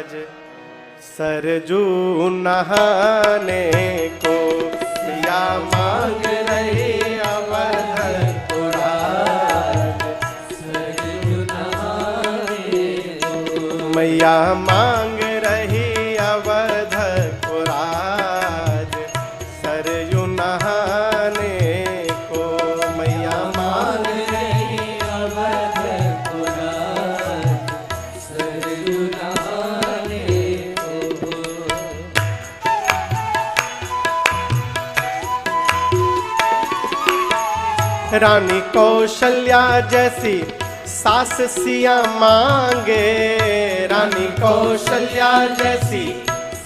सरजू नहाने को मैया मांग रही अवधपुराज। सरजू नहाने को मैया मांग रही अवधपुराज। सरजू नहाने को मैया मांग रही अवधपुराज। सरजू नहाने रानी कौशल्या जैसी सास सिया मांगे। रानी कौशल्या जैसी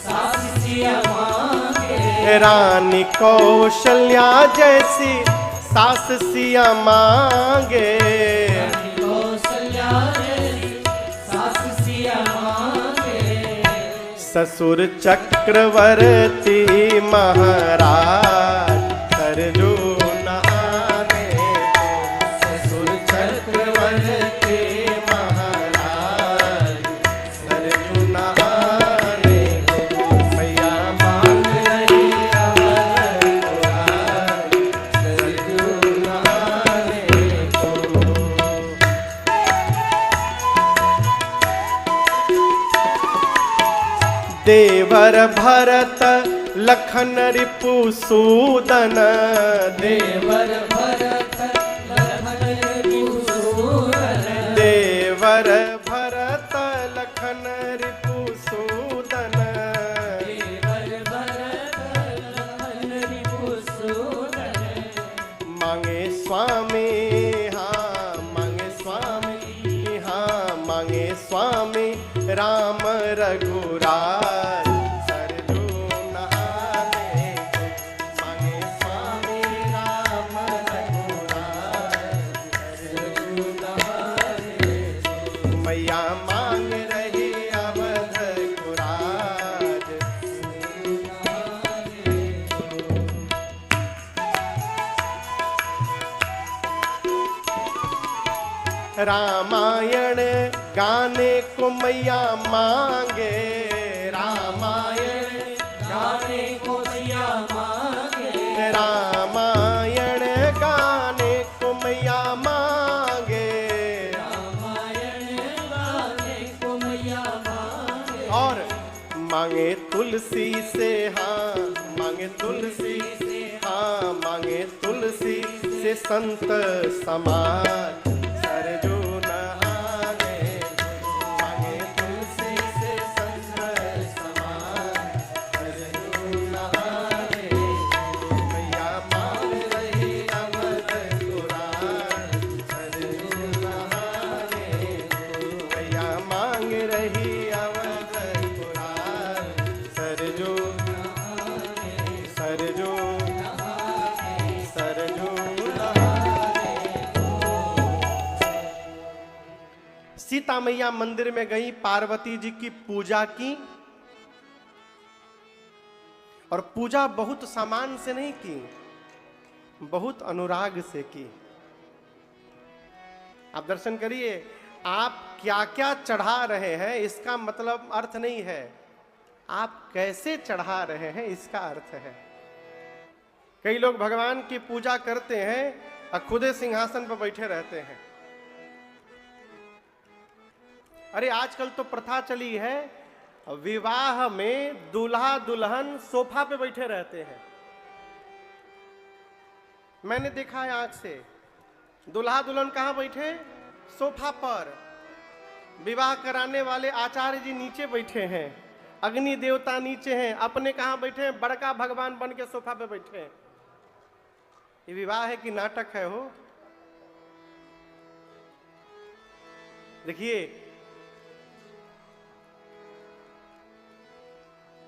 सास सिया मांगे। रानी कौशल्या जैसी सास सिया मांगे। रानी कौशल्या जैसी सास सिया मांगे। ससुर चक्रवर्ती महाराज। सरजू देवर भरत लखन रिपु सूदन। देवर भरत लखन रिपु सूदन। देवर भरत लखन रिपु सूदन। देवर भरत लखन रिपु सूदन। मांगे स्वामी हाँ मांगे स्वामी हाँ मांगे स्वामी राम रघुराज। मैया मांग रही अवधपुराज। रामायण गाने को मैया मांगे। रामायण गाने को मैया मांगे। रामायण गाने को मैया मांगे। और मांगे तुलसी से हाँ मांगे तुलसी से हाँ मांगे तुलसी से संत समाज। सरजू नहाने मांगे तुलसी से संत समाज। सरजू नहाने मैया मांग रही अवधपुराज। सरजू नहाने मैया मांग रही सरजू सरजू सरजू। सीता मैया मंदिर में गई, पार्वती जी की पूजा की और पूजा बहुत सामान से नहीं की, बहुत अनुराग से की। आप दर्शन करिए, आप क्या क्या चढ़ा रहे हैं इसका मतलब अर्थ नहीं है, आप कैसे चढ़ा रहे हैं इसका अर्थ है। कई लोग भगवान की पूजा करते हैं और खुदे सिंहासन पर बैठे रहते हैं। अरे आजकल तो प्रथा चली है, विवाह में दूल्हा दुल्हन सोफा पे बैठे रहते हैं। मैंने देखा है आंख से, दूल्हा दुल्हन कहां बैठे? सोफा पर। विवाह कराने वाले आचार्य जी नीचे बैठे हैं, अग्नि देवता नीचे हैं, अपने कहां बैठे हैं? बड़का भगवान बन के सोफा पे बैठे हैं। ये विवाह है कि नाटक है? हो देखिए,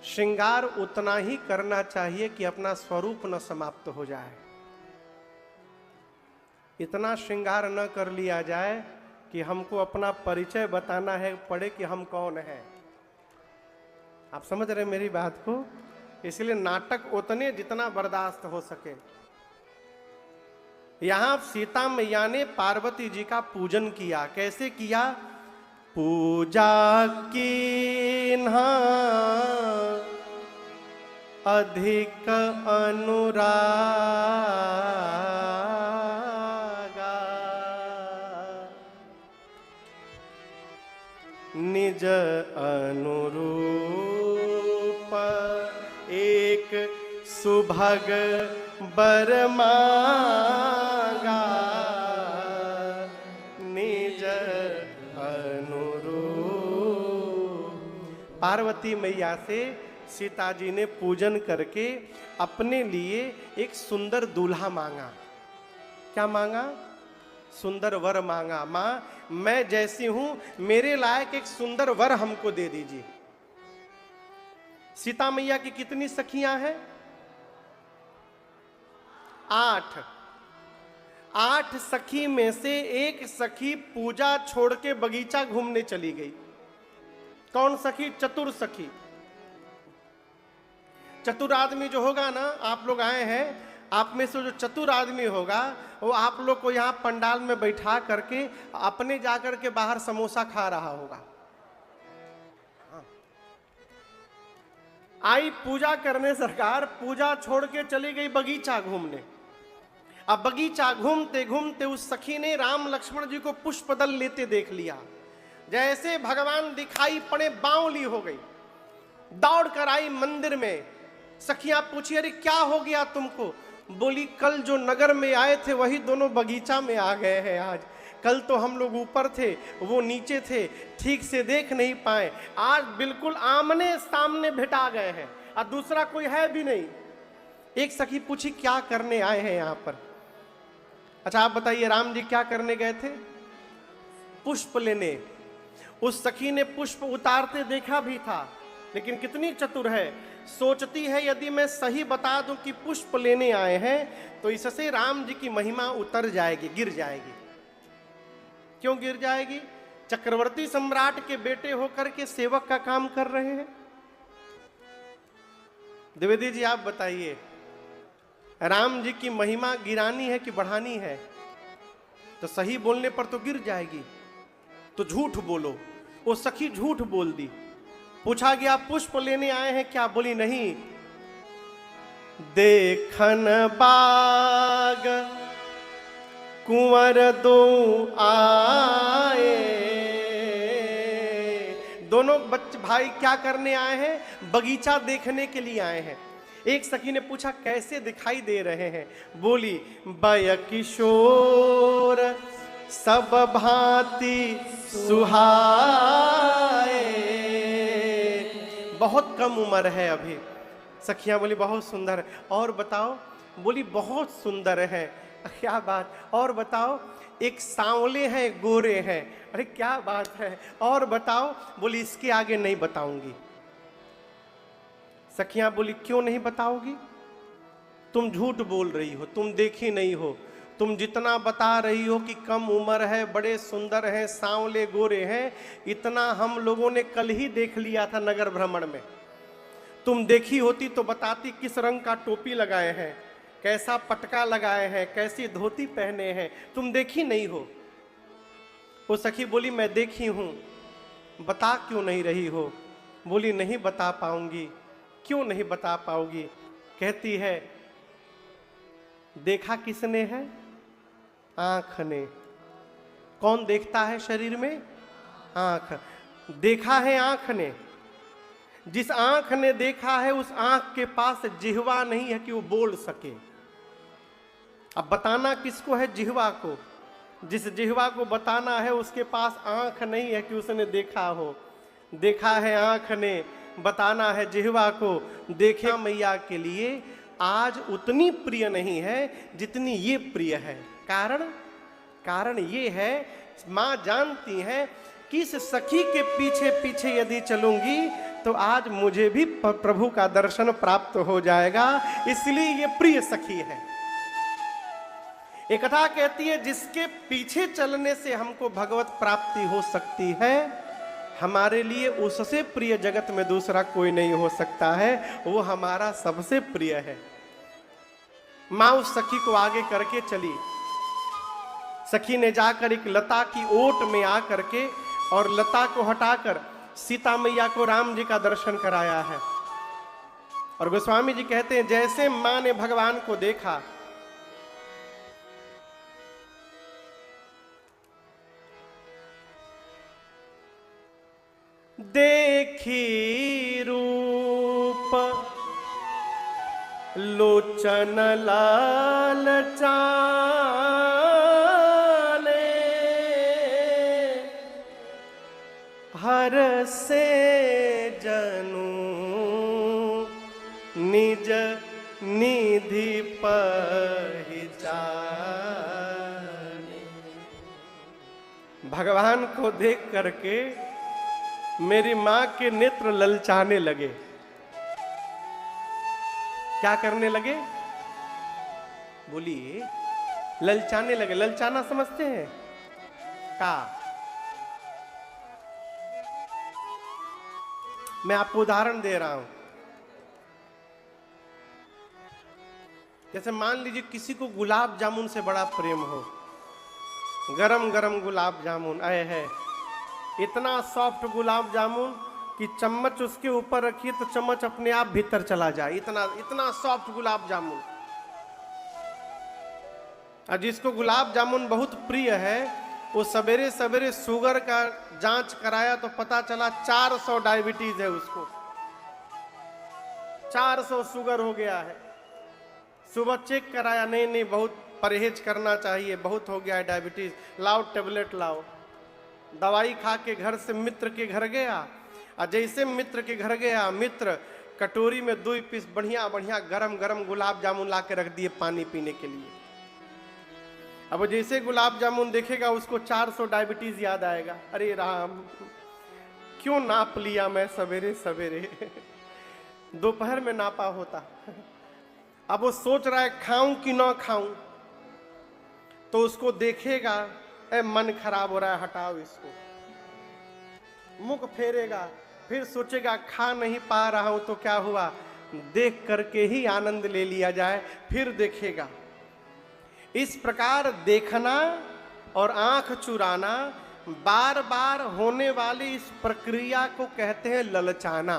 श्रृंगार उतना ही करना चाहिए कि अपना स्वरूप न समाप्त हो जाए। इतना श्रृंगार न कर लिया जाए कि हमको अपना परिचय बताना है पड़े कि हम कौन हैं। आप समझ रहे मेरी बात को? इसलिए नाटक उतने जितना बर्दाश्त हो सके। यहां सीता मैया ने पार्वती जी का पूजन किया। कैसे किया? पूजा की चिन्हा अधिक अनुरागा, निज अनुरूप एक सुभग बर मांगा, निज अनुरूप। पार्वती मैया से सीता जी ने पूजन करके अपने लिए एक सुंदर दूल्हा मांगा। क्या मांगा? सुंदर वर मांगा। मां, मैं जैसी हूं मेरे लायक एक सुंदर वर हमको दे दीजिए। सीता मैया की कितनी सखियां हैं? 8। 8 सखी में से एक सखी पूजा छोड़ के बगीचा घूमने चली गई। कौन सखी? चतुर सखी। चतुर आदमी जो होगा ना, आप लोग आए हैं, आप में से जो चतुर आदमी होगा वो आप लोग को यहाँ पंडाल में बैठा करके अपने जाकर के बाहर समोसा खा रहा होगा। आई पूजा करने, सरकार पूजा छोड़ के चली गई बगीचा घूमने। अब बगीचा घूमते घूमते उस सखी ने राम लक्ष्मण जी को पुष्पदल लेते देख लिया। जैसे भगवान दिखाई पड़े बावली हो गई, दौड़ कर आई मंदिर में। सखियां पूछी, अरे क्या हो गया तुमको? बोली, कल जो नगर में आए थे वही दोनों बगीचा में आ गए हैं आज। कल तो हम लोग ऊपर थे, वो नीचे थे, ठीक से देख नहीं पाए। आज बिल्कुल आमने सामने भेटा गए हैं और दूसरा कोई है भी नहीं। एक सखी पूछी, क्या करने आए हैं यहाँ पर? अच्छा आप बताइए, राम जी क्या करने गए थे? पुष्प लेने। उस सखी ने पुष्प उतारते देखा भी था, लेकिन कितनी चतुर है, सोचती है यदि मैं सही बता दूं कि पुष्प लेने आए हैं तो इससे राम जी की महिमा उतर जाएगी, गिर जाएगी। क्यों गिर जाएगी? चक्रवर्ती सम्राट के बेटे होकर के सेवक का काम कर रहे हैं। द्विवेदी जी आप बताइए, राम जी की महिमा गिरानी है कि बढ़ानी है? तो सही बोलने पर तो गिर जाएगी, तो झूठ बोलो। वो सखी झूठ बोल दी। पूछा गया पुष्प लेने आए हैं क्या? बोली नहीं। देखन बाग कुंवर दो आए। दोनों बच्चे भाई क्या करने आए हैं? बगीचा देखने के लिए आए हैं। एक सखी ने पूछा कैसे दिखाई दे रहे हैं? बोली, बय किशोर सब भांति सुहाए। बहुत कम उम्र है अभी। सखियां बोली बहुत सुंदर है। और बताओ? बोली बहुत सुंदर है। क्या बात? और बताओ? एक सांवले हैं, गोरे हैं। अरे क्या बात है? और बताओ? बोली इसके आगे नहीं बताऊंगी। सखियां बोली क्यों नहीं बताओगी? तुम झूठ बोल रही हो, तुम देखी नहीं हो। तुम जितना बता रही हो कि कम उम्र है, बड़े सुंदर हैं, सांवले गोरे हैं, इतना हम लोगों ने कल ही देख लिया था नगर भ्रमण में। तुम देखी होती तो बताती किस रंग का टोपी लगाए हैं, कैसा पटका लगाए हैं, कैसी धोती पहने हैं। तुम देखी नहीं हो। वो सखी बोली मैं देखी हूं। बता क्यों नहीं रही हो? बोली नहीं बता पाऊंगी। क्यों नहीं बता पाओगी? कहती है देखा किसने है? आंख ने। कौन देखता है शरीर में? आंख। देखा है आंख ने। जिस आंख ने देखा है उस आंख के पास जिह्वा नहीं है कि वो बोल सके। अब बताना किसको है? जिह्वा को। जिस जिह्वा को बताना है उसके पास आंख नहीं है कि उसने देखा हो। देखा है आंख ने, बताना है जिह्वा को। देखा मैया के लिए आज उतनी प्रिय नहीं है जितनी ये प्रिय है। कारण ये है, मां जानती है कि इस सखी के पीछे पीछे यदि चलूंगी तो आज मुझे भी प्रभु का दर्शन प्राप्त हो जाएगा, इसलिए ये प्रिय सखी है। एक कथा कहती है जिसके पीछे चलने से हमको भगवत प्राप्ति हो सकती है, हमारे लिए उससे प्रिय जगत में दूसरा कोई नहीं हो सकता है। वो हमारा सबसे प्रिय है। मां उस सखी को आगे करके चली। सखी ने जाकर एक लता की ओट में आकर के और लता को हटाकर सीता मैया को राम जी का दर्शन कराया है। और गोस्वामी जी कहते हैं जैसे मां ने भगवान को देखा, देखी रूप लोचन लाल चाले, हर से जनु निज निधि पहचाने। भगवान को देख करके मेरी मां के नेत्र ललचाने लगे। क्या करने लगे? बोलिए। ललचाने लगे। ललचाना समझते हैं का? मैं आपको उदाहरण दे रहा हूं। जैसे मान लीजिए किसी को गुलाब जामुन से बड़ा प्रेम हो, गरम गरम गुलाब जामुन आए है, इतना सॉफ्ट गुलाब जामुन कि चम्मच उसके ऊपर रखिए तो चम्मच अपने आप भीतर चला जाए, इतना इतना सॉफ्ट गुलाब जामुन। और जिसको गुलाब जामुन बहुत प्रिय है, वो सवेरे सवेरे शुगर का जांच कराया तो पता चला 400 डायबिटीज है उसको, 400 शुगर हो गया है। सुबह चेक कराया, नहीं बहुत परहेज करना चाहिए, बहुत हो गया है डायबिटीज, लाओ टेबलेट लाओ। दवाई खा के घर से मित्र के घर गया, और जैसे मित्र के घर गया, मित्र कटोरी में 2 पीस बढ़िया बढ़िया गरम गरम गुलाब जामुन ला के रख दिए पानी पीने के लिए। अब जैसे गुलाब जामुन देखेगा उसको 400 डायबिटीज याद आएगा। अरे राम, क्यों नाप लिया मैं सवेरे सवेरे, दोपहर में नापा होता। अब वो सोच रहा है खाऊं कि ना खाऊं, तो उसको देखेगा, ए मन खराब हो रहा है, हटाओ इसको, मुख फेरेगा, फिर सोचेगा खा नहीं पा रहा हूं तो क्या हुआ, देख करके ही आनंद ले लिया जाए, फिर देखेगा। इस प्रकार देखना और आंख चुराना, बार बार होने वाली इस प्रक्रिया को कहते हैं ललचाना।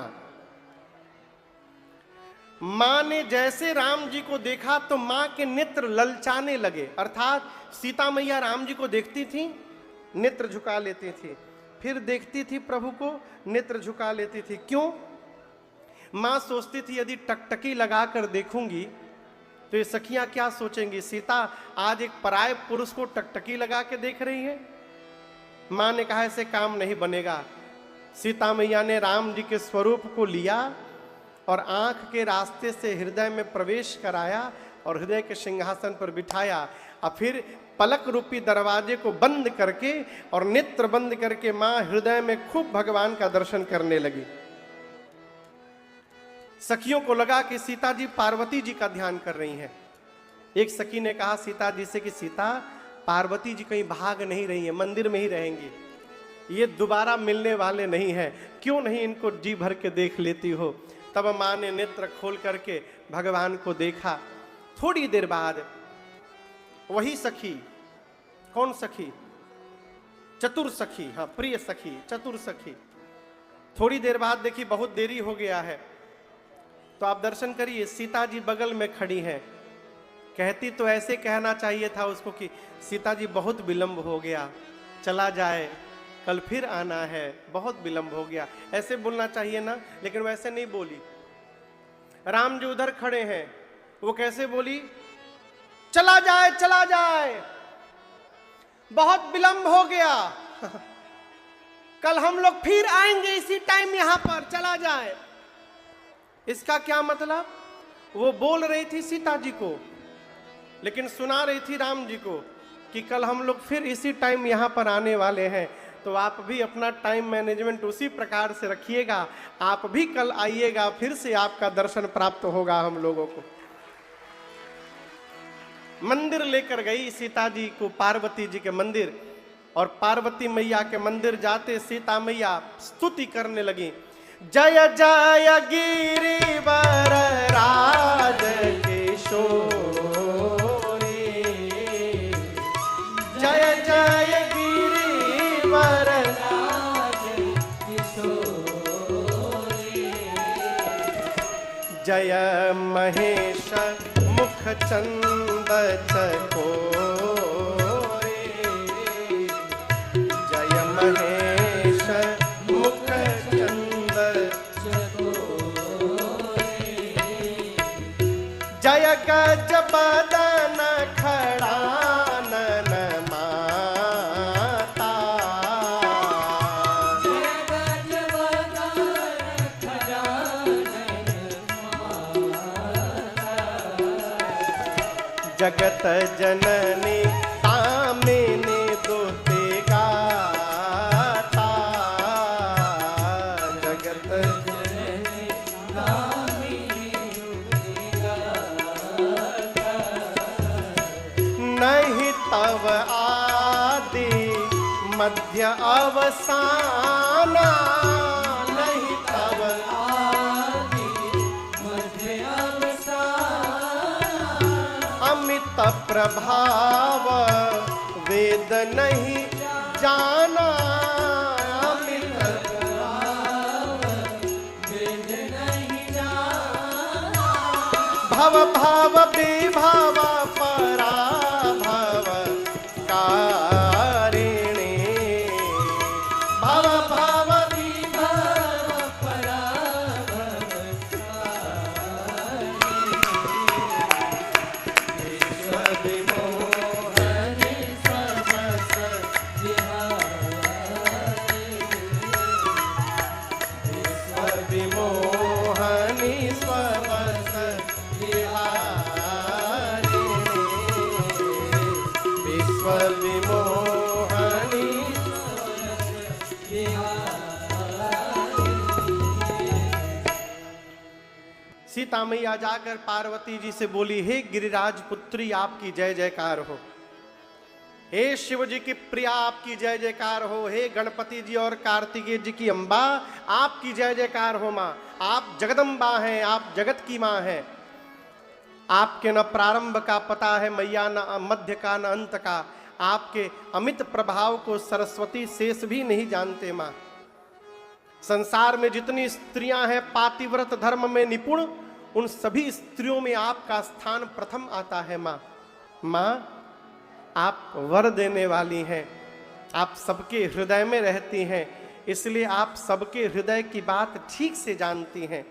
मां ने जैसे राम जी को देखा तो मां के नेत्र ललचाने लगे, अर्थात सीता मैया राम जी को देखती थी, नेत्र झुका लेती थी, फिर देखती थी प्रभु को, नेत्र झुका लेती थी। क्यों? मां सोचती थी यदि टकटकी लगाकर देखूंगी तो ये सखियां क्या सोचेंगी, सीता आज एक पराये पुरुष को टकटकी लगा के देख रही है। मां ने कहा ऐसे काम नहीं बनेगा। सीता मैया ने राम जी के स्वरूप को लिया और आंख के रास्ते से हृदय में प्रवेश कराया और हृदय के सिंहासन पर बिठाया, और फिर पलक रूपी दरवाजे को बंद करके और नेत्र बंद करके मां हृदय में खूब भगवान का दर्शन करने लगी। सखियों को लगा कि सीता जी पार्वती जी का ध्यान कर रही हैं। एक सखी ने कहा सीता जी से कि सीता, पार्वती जी कहीं भाग नहीं रही है, मंदिर में ही रहेंगी, ये दोबारा मिलने वाले नहीं हैं, क्यों नहीं इनको जी भर के देख लेती हो। तब मां ने नेत्र खोल करके भगवान को देखा। थोड़ी देर बाद वही सखी, कौन सखी? चतुर सखी, हाँ प्रिय सखी, चतुर सखी। थोड़ी देर बाद देखी बहुत देरी हो गया है, तो आप दर्शन करिए, सीता जी बगल में खड़ी हैं। कहती तो ऐसे कहना चाहिए था उसको कि सीता जी बहुत विलंब हो गया, चला जाए, कल फिर आना है, बहुत विलंब हो गया, ऐसे बोलना चाहिए ना, लेकिन वैसे नहीं बोली। राम जी उधर खड़े हैं, वो कैसे बोली? चला जाए, चला जाए, बहुत विलंब हो गया, कल हम लोग फिर आएंगे इसी टाइम यहां पर, चला जाए। इसका क्या मतलब? वो बोल रही थी सीता जी को, लेकिन सुना रही थी राम जी को कि कल हम लोग फिर इसी टाइम यहां पर आने वाले हैं, तो आप भी अपना टाइम मैनेजमेंट उसी प्रकार से रखिएगा, आप भी कल आइएगा, फिर से आपका दर्शन प्राप्त होगा हम लोगों को। मंदिर लेकर गई सीता जी को, पार्वती जी के मंदिर, और पार्वती मैया के मंदिर जाते सीता मैया स्तुति करने लगी, जय जय गिरिवर राज किशोरी, जय जय गिरिवर राज किशोरी। जय महेश मुख चंद चकोरे, जय महेश मुख चंद चकोरे, जय गज बदन खड़ानन माता, जगत जननी तामिनी दुते गाता, जगत जननी तामिनी दुते गाता, नहीं तव आदि मध्य अवसाना, नहीं तव आदि मध्य अमित प्रभाव वेद नहीं जाना, अमित प्रभाव वेद नहीं जाना, भव भाव विभाव पराभव कारिणी, भव भाव विभाव पराभव विमोहनि समस विमोहनि स्वमस विहारिणी, विश्व विमोहनि सीता मैया जाकर पार्वती जी से बोली, हे गिरिराज पुत्री आपकी जय जयकार हो, हे शिव जी की प्रिया आपकी जय जयकार हो, हे गणपति जी और कार्तिकेय जी की अम्बा आपकी जय जयकार हो। माँ आप जगदम्बा हैं, आप जगत की माँ हैं, आपके न प्रारंभ का पता है मैया, न मध्य का न अंत का, आपके अमित प्रभाव को सरस्वती शेष भी नहीं जानते। माँ संसार में जितनी स्त्रियां हैं पातिव्रत धर्म में निपुण, उन सभी स्त्रियों में आपका स्थान प्रथम आता है। माँ माँ आप वर देने वाली हैं, आप सबके हृदय में रहती हैं, इसलिए आप सबके हृदय की बात ठीक से जानती हैं।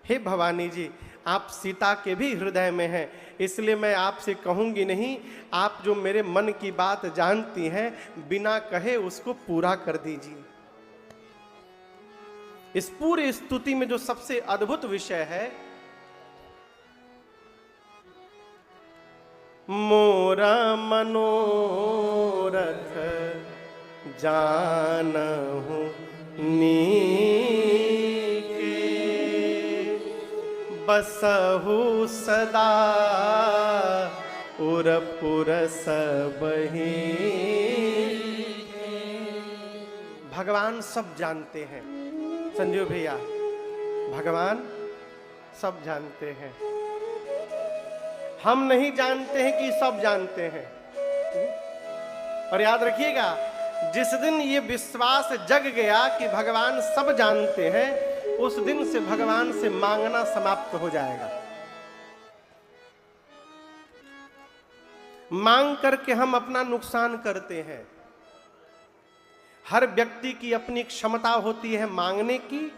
हे भवानी जी आप सीता के भी हृदय में हैं, इसलिए मैं आपसे कहूंगी नहीं, आप जो मेरे मन की बात जानती हैं बिना कहे उसको पूरा कर दीजिए। इस पूरी स्तुति में जो सबसे अद्भुत विषय है, मोरा मनोरथ जानहु नीके, बसहु सदा उरपुर सबहि। भगवान सब जानते हैं संजीव भैया, भगवान सब जानते हैं, हम नहीं जानते हैं कि सब जानते हैं। और याद रखिएगा जिस दिन ये विश्वास जग गया कि भगवान सब जानते हैं, उस दिन से भगवान से मांगना समाप्त हो जाएगा। मांग करके हम अपना नुकसान करते हैं। हर व्यक्ति की अपनी क्षमता होती है मांगने की,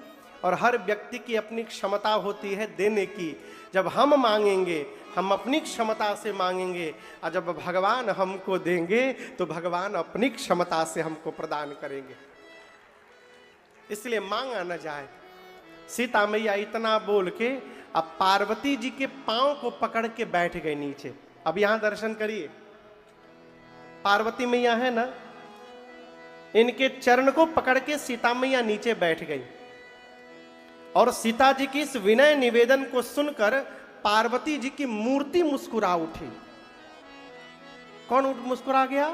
और हर व्यक्ति की अपनी क्षमता होती है देने की। जब हम मांगेंगे हम अपनी क्षमता से मांगेंगे, और जब भगवान हमको देंगे तो भगवान अपनी क्षमता से हमको प्रदान करेंगे। इसलिए मांगा न जाए। सीता मैया इतना बोल के अब पार्वती जी के पांव को पकड़ के बैठ गए नीचे। अब यहां दर्शन करिए, पार्वती मैया है ना, इनके चरण को पकड़ के सीता मैया नीचे बैठ गई। और सीता जी की इस विनय निवेदन को सुनकर पार्वती जी की मूर्ति मुस्कुरा उठी। कौन मुस्कुरा गया?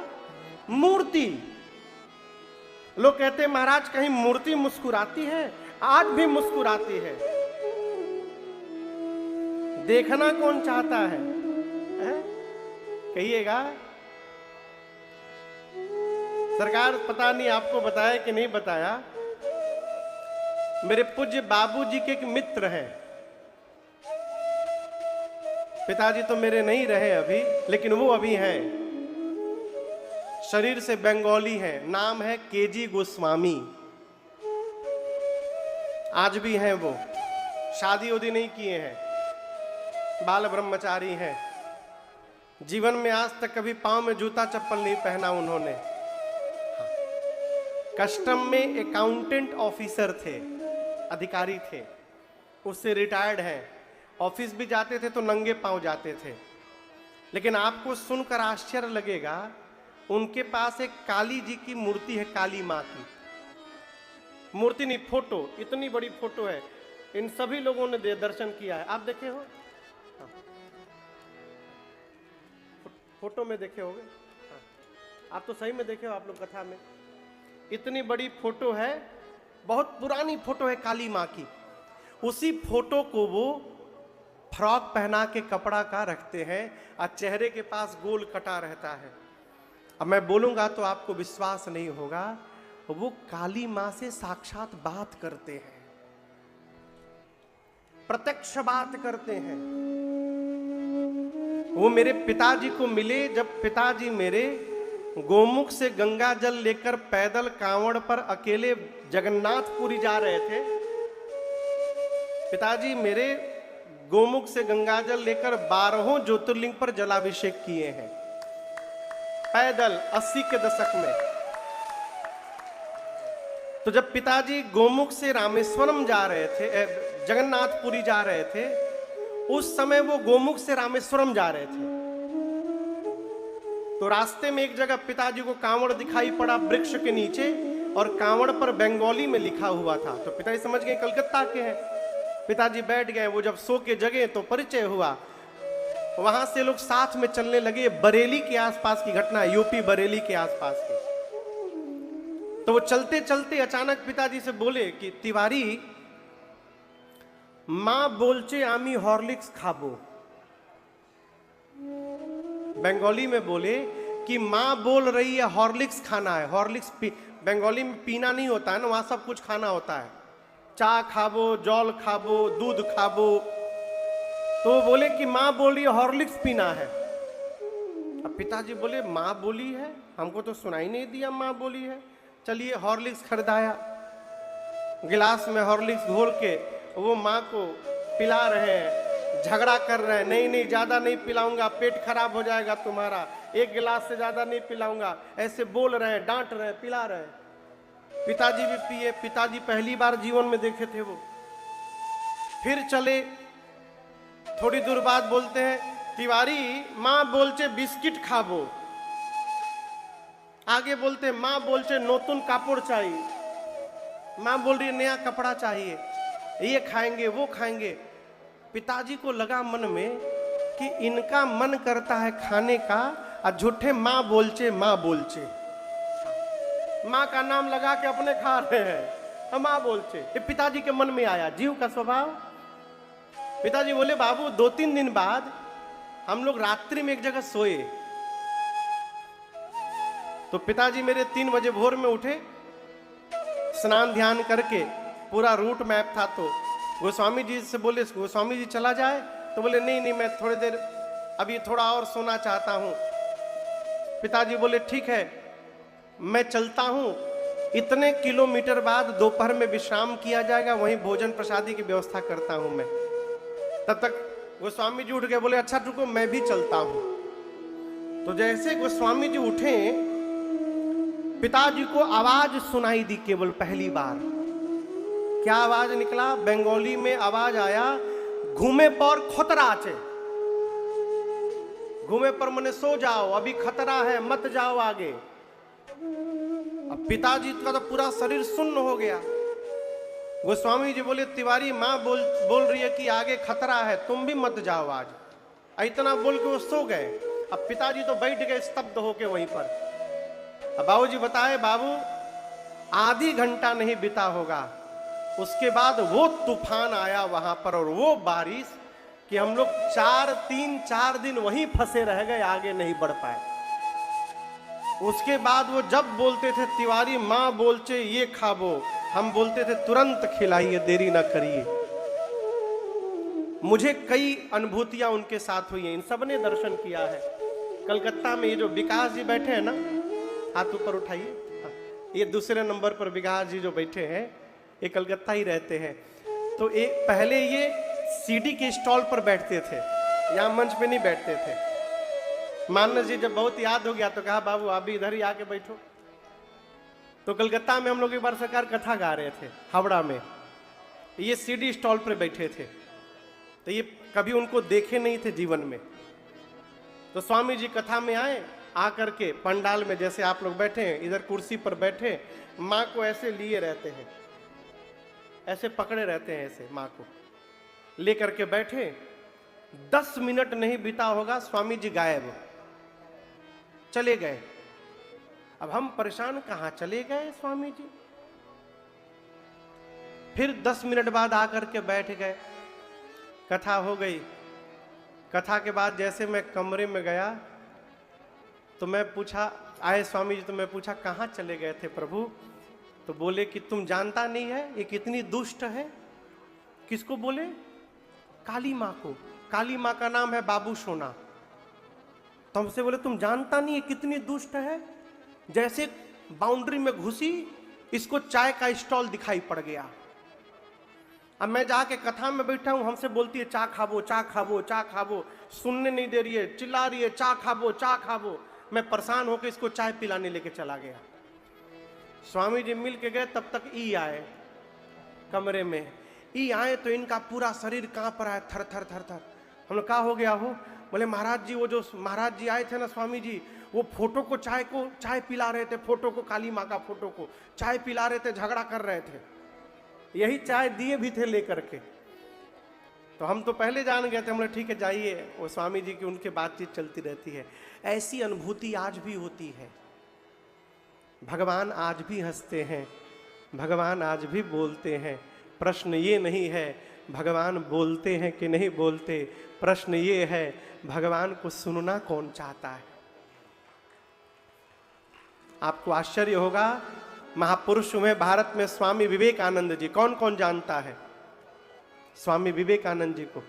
मूर्ति। लोग कहते हैं महाराज कहीं मूर्ति मुस्कुराती है? आज भी मुस्कुराती है। देखना कौन चाहता है? कहिएगा। सरकार पता नहीं आपको बताया कि नहीं बताया, मेरे पूज्य बाबूजी के एक मित्र हैं, पिताजी तो मेरे नहीं रहे अभी, लेकिन वो अभी हैं। शरीर से बंगाली हैं, नाम है केजी गोस्वामी। आज भी हैं वो, शादी उदी नहीं किए हैं, बाल ब्रह्मचारी हैं। जीवन में आज तक कभी पांव में जूता चप्पल नहीं पहना उन्होंने। कस्टम में अकाउंटेंट ऑफिसर थे, अधिकारी थे, उससे रिटायर्ड हैं। ऑफिस भी जाते थे तो नंगे पांव जाते थे। लेकिन आपको सुनकर आश्चर्य लगेगा, उनके पास एक काली जी की मूर्ति है, काली माँ की मूर्ति नहीं, फोटो, इतनी बड़ी फोटो है। इन सभी लोगों ने दर्शन किया है, आप देखे हो? हाँ। फोटो में देखे होंगे। हाँ। आप तो सही में देखे हो, आप लोग कथा में। इतनी बड़ी फोटो है, बहुत पुरानी फोटो है काली माँ की। उसी फोटो को वो फ्रॉक पहना के कपड़ा का रखते हैं और चेहरे के पास गोल कटा रहता है। अब मैं बोलूंगा तो आपको विश्वास नहीं होगा, वो काली माँ से साक्षात बात करते हैं, प्रत्यक्ष बात करते हैं। वो मेरे पिताजी को मिले जब पिताजी मेरे गोमुख से गंगा जल लेकर पैदल कांवड़ पर अकेले जगन्नाथपुरी जा रहे थे। पिताजी मेरे गोमुख से गंगा जल लेकर 12 ज्योतिर्लिंग पर जलाभिषेक किए हैं, पैदल 80 के दशक में। तो जब पिताजी गोमुख से रामेश्वरम जा रहे थे, जगन्नाथपुरी जा रहे थे, उस समय वो गोमुख से रामेश्वरम जा रहे थे। तो रास्ते में एक जगह पिताजी को कांवड़ दिखाई पड़ा वृक्ष के नीचे, और कांवड़ पर बंगाली में लिखा हुआ था। तो पिताजी समझ गए कलकत्ता के हैं। पिताजी बैठ गए। वो जब सो के जगे तो परिचय हुआ। वहां से लोग साथ में चलने लगे। बरेली के आसपास की घटना, यूपी बरेली के आसपास की। तो वो चलते चलते अचानक पिताजी से बोले कि तिवारी, मां बोलचे आमी हॉर्लिक्स खाबो। बंगाली में बोले कि मां बोल रही है हॉर्लिक्स खाना है। हॉर्लिक्स बंगाली में पीना नहीं होता है ना, वहां सब कुछ खाना होता है। चा खाबो, जल खाबो, दूध खाबो। तो बोले कि मां बोल रही है हॉर्लिक्स पीना है। अब पिताजी बोले मां बोली है, हमको तो सुनाई नहीं दिया मां बोली है। चलिए हॉर्लिक्स खरीदाया, गिलास में हॉर्लिक्स घोल के वो मां को पिला रहे हैं। झगड़ा कर रहे हैं, नहीं नहीं ज्यादा नहीं पिलाऊंगा, पेट खराब हो जाएगा तुम्हारा, एक गिलास से ज्यादा नहीं पिलाऊंगा। ऐसे बोल रहे हैं, डांट रहे हैं, पिला रहे हैं। पिताजी भी पिए। पिताजी पहली बार जीवन में देखे थे वो। फिर चले, थोड़ी दूर बाद बोलते हैं तिवारी मां बोलचे बिस्किट खाबो। आगे बोलते हैं मां बोलचे नोतुन कापड़ चाहिए। मां बोल रही है नया कपड़ा चाहिए, ये खाएंगे वो खाएंगे। पिताजी को लगा मन में कि इनका मन करता है खाने का, और झूठे मां बोलचे मां बोलचे, मां का नाम लगा के अपने खा रहे हैं, मां बोलचे। ये पिताजी के मन में आया, जीव का स्वभाव। पिताजी बोले बाबू 2-3 दिन बाद हम लोग रात्रि में एक जगह सोए। तो पिताजी मेरे 3 बजे भोर में उठे, स्नान ध्यान करके, पूरा रूट मैप था। तो गोस्वामी जी से बोले गोस्वामी जी चला जाए। तो बोले नहीं नहीं मैं थोड़ी देर अभी थोड़ा और सोना चाहता हूं। पिताजी बोले ठीक है मैं चलता हूं, इतने किलोमीटर बाद दोपहर में विश्राम किया जाएगा, वहीं भोजन प्रसादी की व्यवस्था करता हूं मैं। तब तक गोस्वामी जी उठ गए, बोले अच्छा रुको मैं भी चलता हूं। तो जैसे गोस्वामी जी उठे, पिताजी को आवाज सुनाई दी केवल पहली बार। क्या आवाज निकला? बंगाली में आवाज आया, घूमे पर खतरा आचे। घूमे पर मने सो जाओ, अभी खतरा है, मत जाओ आगे। अब पिताजी का तो पूरा शरीर सुन्न हो गया। गोस्वामी जी बोले तिवारी मां बोल रही है कि आगे खतरा है, तुम भी मत जाओ आज। इतना बोल के वो सो गए। अब पिताजी तो बैठ गए स्तब्ध होके वहीं पर। अब बाबूजी बताए बाबू आधी घंटा नहीं बीता होगा, उसके बाद वो तूफान आया वहां पर, और वो बारिश कि हम लोग 4 दिन वहीं फंसे रह गए, आगे नहीं बढ़ पाए। उसके बाद वो जब बोलते थे तिवारी मां बोलचे ये खाबो, हम बोलते थे तुरंत खिलाइए, देरी ना करिए। मुझे कई अनुभूतियां उनके साथ हुई हैं, इन सब ने दर्शन किया है। कलकत्ता में ये जो विकास जी बैठे हैं ना, हाथ ऊपर उठाइए, ये दूसरे नंबर पर विकास जी जो बैठे हैं, ये कलकत्ता ही रहते हैं। तो पहले ये सीडी के स्टॉल पर बैठते थे, यहाँ मंच पे नहीं बैठते थे। मानस जी जब बहुत याद हो गया तो कहा बाबू आप भी इधर ही आके बैठो। तो कलकत्ता में हम लोग एक बार सरकार कथा गा रहे थे हावड़ा में, ये सीडी स्टॉल पर बैठे थे, तो ये कभी उनको देखे नहीं थे जीवन में। तो स्वामी जी कथा में आए, आकर के पंडाल में जैसे आप लोग बैठे हैं इधर कुर्सी पर बैठे, माँ को ऐसे लिए रहते हैं, ऐसे पकड़े रहते हैं, ऐसे माँ को लेकर के बैठे। 10 मिनट नहीं बीता होगा, स्वामी जी गायब, चले गए। अब हम परेशान, कहां चले गए स्वामी जी। फिर 10 मिनट बाद आकर के बैठ गए, कथा हो गई। कथा के बाद जैसे मैं कमरे में गया तो मैं पूछा, आए स्वामी जी, तो मैं पूछा कहाँ चले गए थे प्रभु। तो बोले कि तुम जानता नहीं है ये कितनी दुष्ट है। किसको बोले? काली माँ को। काली माँ का नाम है बाबू सोना। तो हमसे बोले तुम जानता नहीं ये कितनी दुष्ट है। जैसे बाउंड्री में घुसी, इसको चाय का स्टॉल दिखाई पड़ गया। अब मैं जाके कथा में बैठा हूं, हमसे बोलती है चा खाबो, चा खाबो, चा खाबो, सुनने नहीं दे रही है, चिल्ला रही है चा खाबो, चा खाबो। मैं परेशान होकर इसको चाय पिलाने लेके चला गया। स्वामी जी मिल के गए, तब तक ई आए कमरे में। ई आए तो इनका पूरा शरीर कांप रहा है, थर थर थर थर। हम लोग क्या हो गया हो? बोले महाराज जी, वो जो महाराज जी आए थे ना स्वामी जी, वो फोटो को चाय पिला रहे थे, फोटो को, काली माँ का फोटो को चाय पिला रहे थे, झगड़ा कर रहे थे। यही चाय दिए भी थे लेकर के। तो हम तो पहले जान गए थे, हमने ठीक है जाइए। वो स्वामी जी की उनके बातचीत चलती रहती है। ऐसी अनुभूति आज भी होती है। भगवान आज भी हंसते हैं, भगवान आज भी बोलते हैं। प्रश्न ये नहीं है भगवान बोलते हैं कि नहीं बोलते, प्रश्न ये है भगवान को सुनना कौन चाहता है। आपको आश्चर्य होगा, महापुरुष में भारत में स्वामी विवेकानंद जी, कौन कौन जानता है स्वामी विवेकानंद जी को?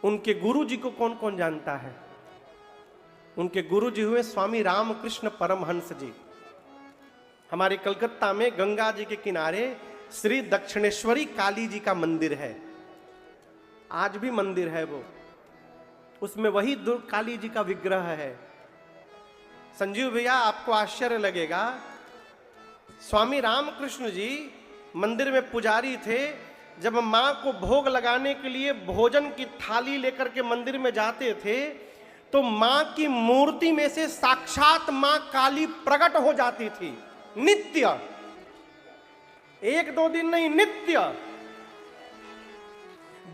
उनके गुरु जी को कौन कौन जानता है? उनके गुरु जी हुए स्वामी रामकृष्ण परमहंस जी। हमारे कलकत्ता में गंगा जी के किनारे श्री दक्षिणेश्वरी काली जी का मंदिर है। आज भी मंदिर है वो, उसमें वही काली जी का विग्रह है। संजीव भैया, आपको आश्चर्य लगेगा, स्वामी रामकृष्ण जी मंदिर में पुजारी थे। जब मां को भोग लगाने के लिए भोजन की थाली लेकर के मंदिर में जाते थे, तो मां की मूर्ति में से साक्षात मां काली प्रकट हो जाती थी। नित्य, 1-2 दिन नहीं, नित्य।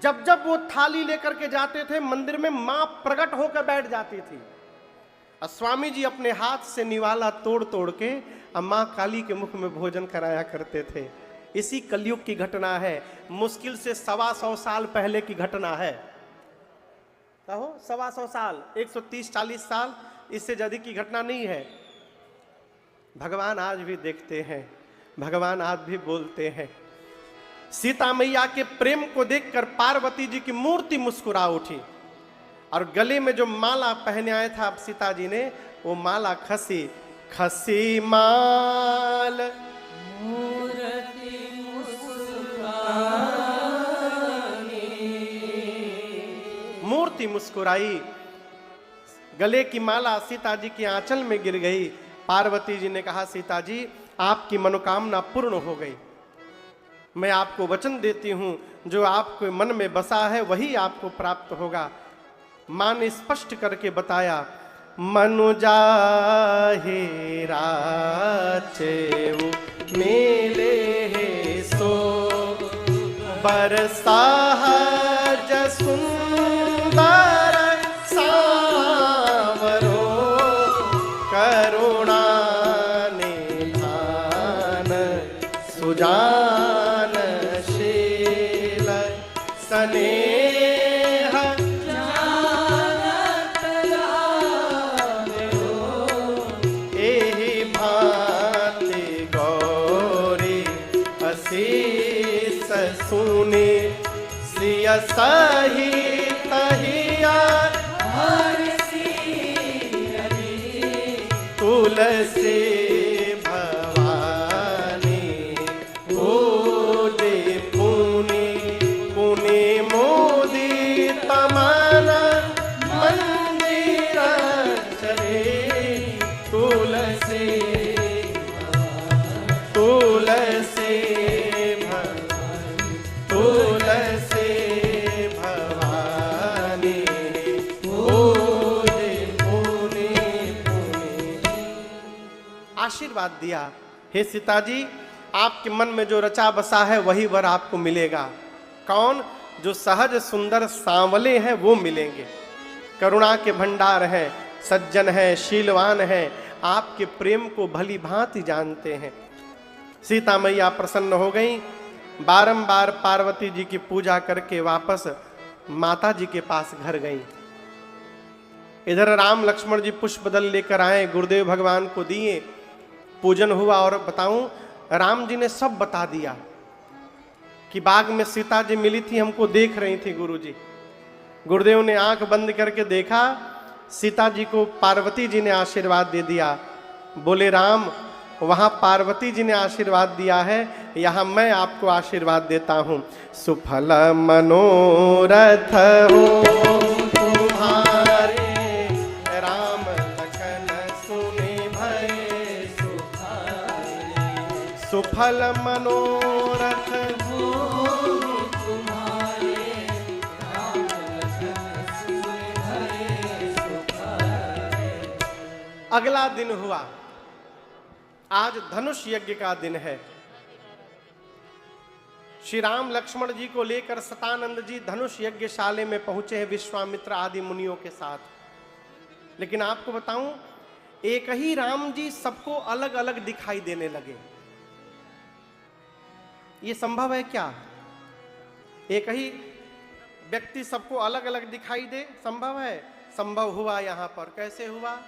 जब जब वो थाली लेकर के जाते थे मंदिर में, मां प्रकट होकर बैठ जाती थी। और स्वामी जी अपने हाथ से निवाला तोड़ तोड़ के मां काली के मुख में भोजन कराया करते थे। इसी कलयुग की घटना है। मुश्किल से 125 साल पहले की घटना है। कहो 125 साल, 130-40 साल, इससे ज्यादा की घटना नहीं है। भगवान आज भी देखते हैं, भगवान आज भी बोलते हैं। सीता मैया के प्रेम को देखकर पार्वती जी की मूर्ति मुस्कुरा उठी, और गले में जो माला पहने आए था सीता जी ने, वो माला खसी खसी माल मूर्ति मुस्कुराई। गले की माला सीता जी के आंचल में गिर गई। पार्वती जी ने कहा सीता जी, आपकी मनोकामना पूर्ण हो गई। मैं आपको वचन देती हूं, जो आपके मन में बसा है वही आपको प्राप्त होगा। मां ने स्पष्ट करके बताया, मनुजा हे राचेऊ मेले हे सो बरसाहज सुंदर सावरो करुणा निधान सुजान शील स्नेह एहि भांति गौरी असीस सुनि सिय सहित हिया तुलसी भवानी पूजे पुनि पुनि मोदित मन मंदिर चले तुलसी तुलसी तुलसी भवानी पूजे पुनि पुनि। आशीर्वाद दिया, हे सीता जी आपके मन में जो रचा बसा है वही वर आपको मिलेगा। कौन? जो सहज सुंदर सांवले हैं वो मिलेंगे, करुणा के भंडार हैं, सज्जन हैं, शीलवान हैं, आपके प्रेम को भली भांति जानते हैं। सीता मैया प्रसन्न हो गई, बारंबार पार्वती जी की पूजा करके वापस माता जी के पास घर गई। इधर राम लक्ष्मण जी पुष्प दल लेकर आए, गुरुदेव भगवान को दिए, पूजन हुआ। और बताऊं, राम जी ने सब बता दिया कि बाग में सीता जी मिली थी, हमको देख रही थी गुरुजी। गुरुदेव ने आंख बंद करके देखा, सीता जी को पार्वती जी ने आशीर्वाद दे दिया। बोले राम, वहां पार्वती जी ने आशीर्वाद दिया है, यहां मैं आपको आशीर्वाद देता हूं। सुफल मनोरथ हो तुम्हारे, राम लखन सुने भय सुखाए। सुफल मनोरथ हो तुम्हारे, राम लखन सुने भय सुखाए। अगला दिन हुआ, आज धनुष यज्ञ का दिन है। श्री राम लक्ष्मण जी को लेकर सतानंद जी धनुष यज्ञशाले में पहुंचे हैं विश्वामित्र आदि मुनियों के साथ। लेकिन आपको बताऊं, एक ही राम जी सबको अलग अलग दिखाई देने लगे। ये संभव है क्या? एक ही व्यक्ति सबको अलग अलग दिखाई दे? संभव है? संभव हुआ। यहां पर कैसे हुआ?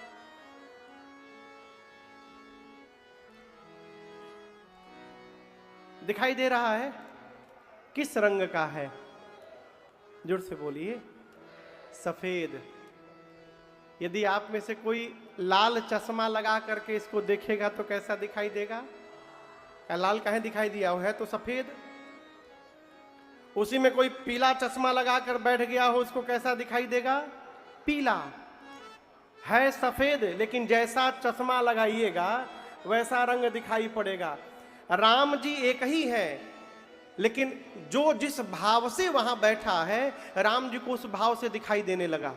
दिखाई दे रहा है? किस रंग का है? जोर से बोलिए। सफेद। यदि आप में से कोई लाल चश्मा लगा करके इसको देखेगा तो कैसा दिखाई देगा? लाल काहे दिखाई दिया? वो है तो सफेद। उसी में कोई पीला चश्मा लगाकर बैठ गया हो, उसको कैसा दिखाई देगा? पीला। है सफेद, लेकिन जैसा चश्मा लगाइएगा वैसा रंग दिखाई पड़ेगा। राम जी एक ही है, लेकिन जो जिस भाव से वहां बैठा है, राम जी को उस भाव से दिखाई देने लगा।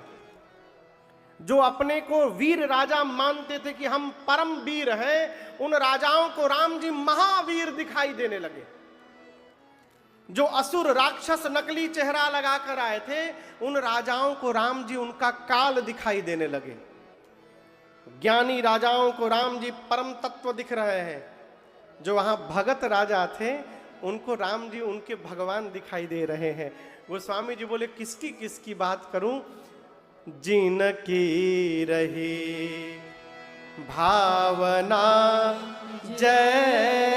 जो अपने को वीर राजा मानते थे कि हम परम वीर हैं, उन राजाओं को राम जी महावीर दिखाई देने लगे। जो असुर राक्षस नकली चेहरा लगाकर आए थे, उन राजाओं को राम जी उनका काल दिखाई देने लगे। ज्ञानी राजाओं को राम जी परम तत्व दिख रहे हैं। जो वहां भगत राजा थे, उनको राम जी उनके भगवान दिखाई दे रहे हैं। गोस्वामी जी बोले, किसकी बात करूं? जिनकी रही भावना जैसी,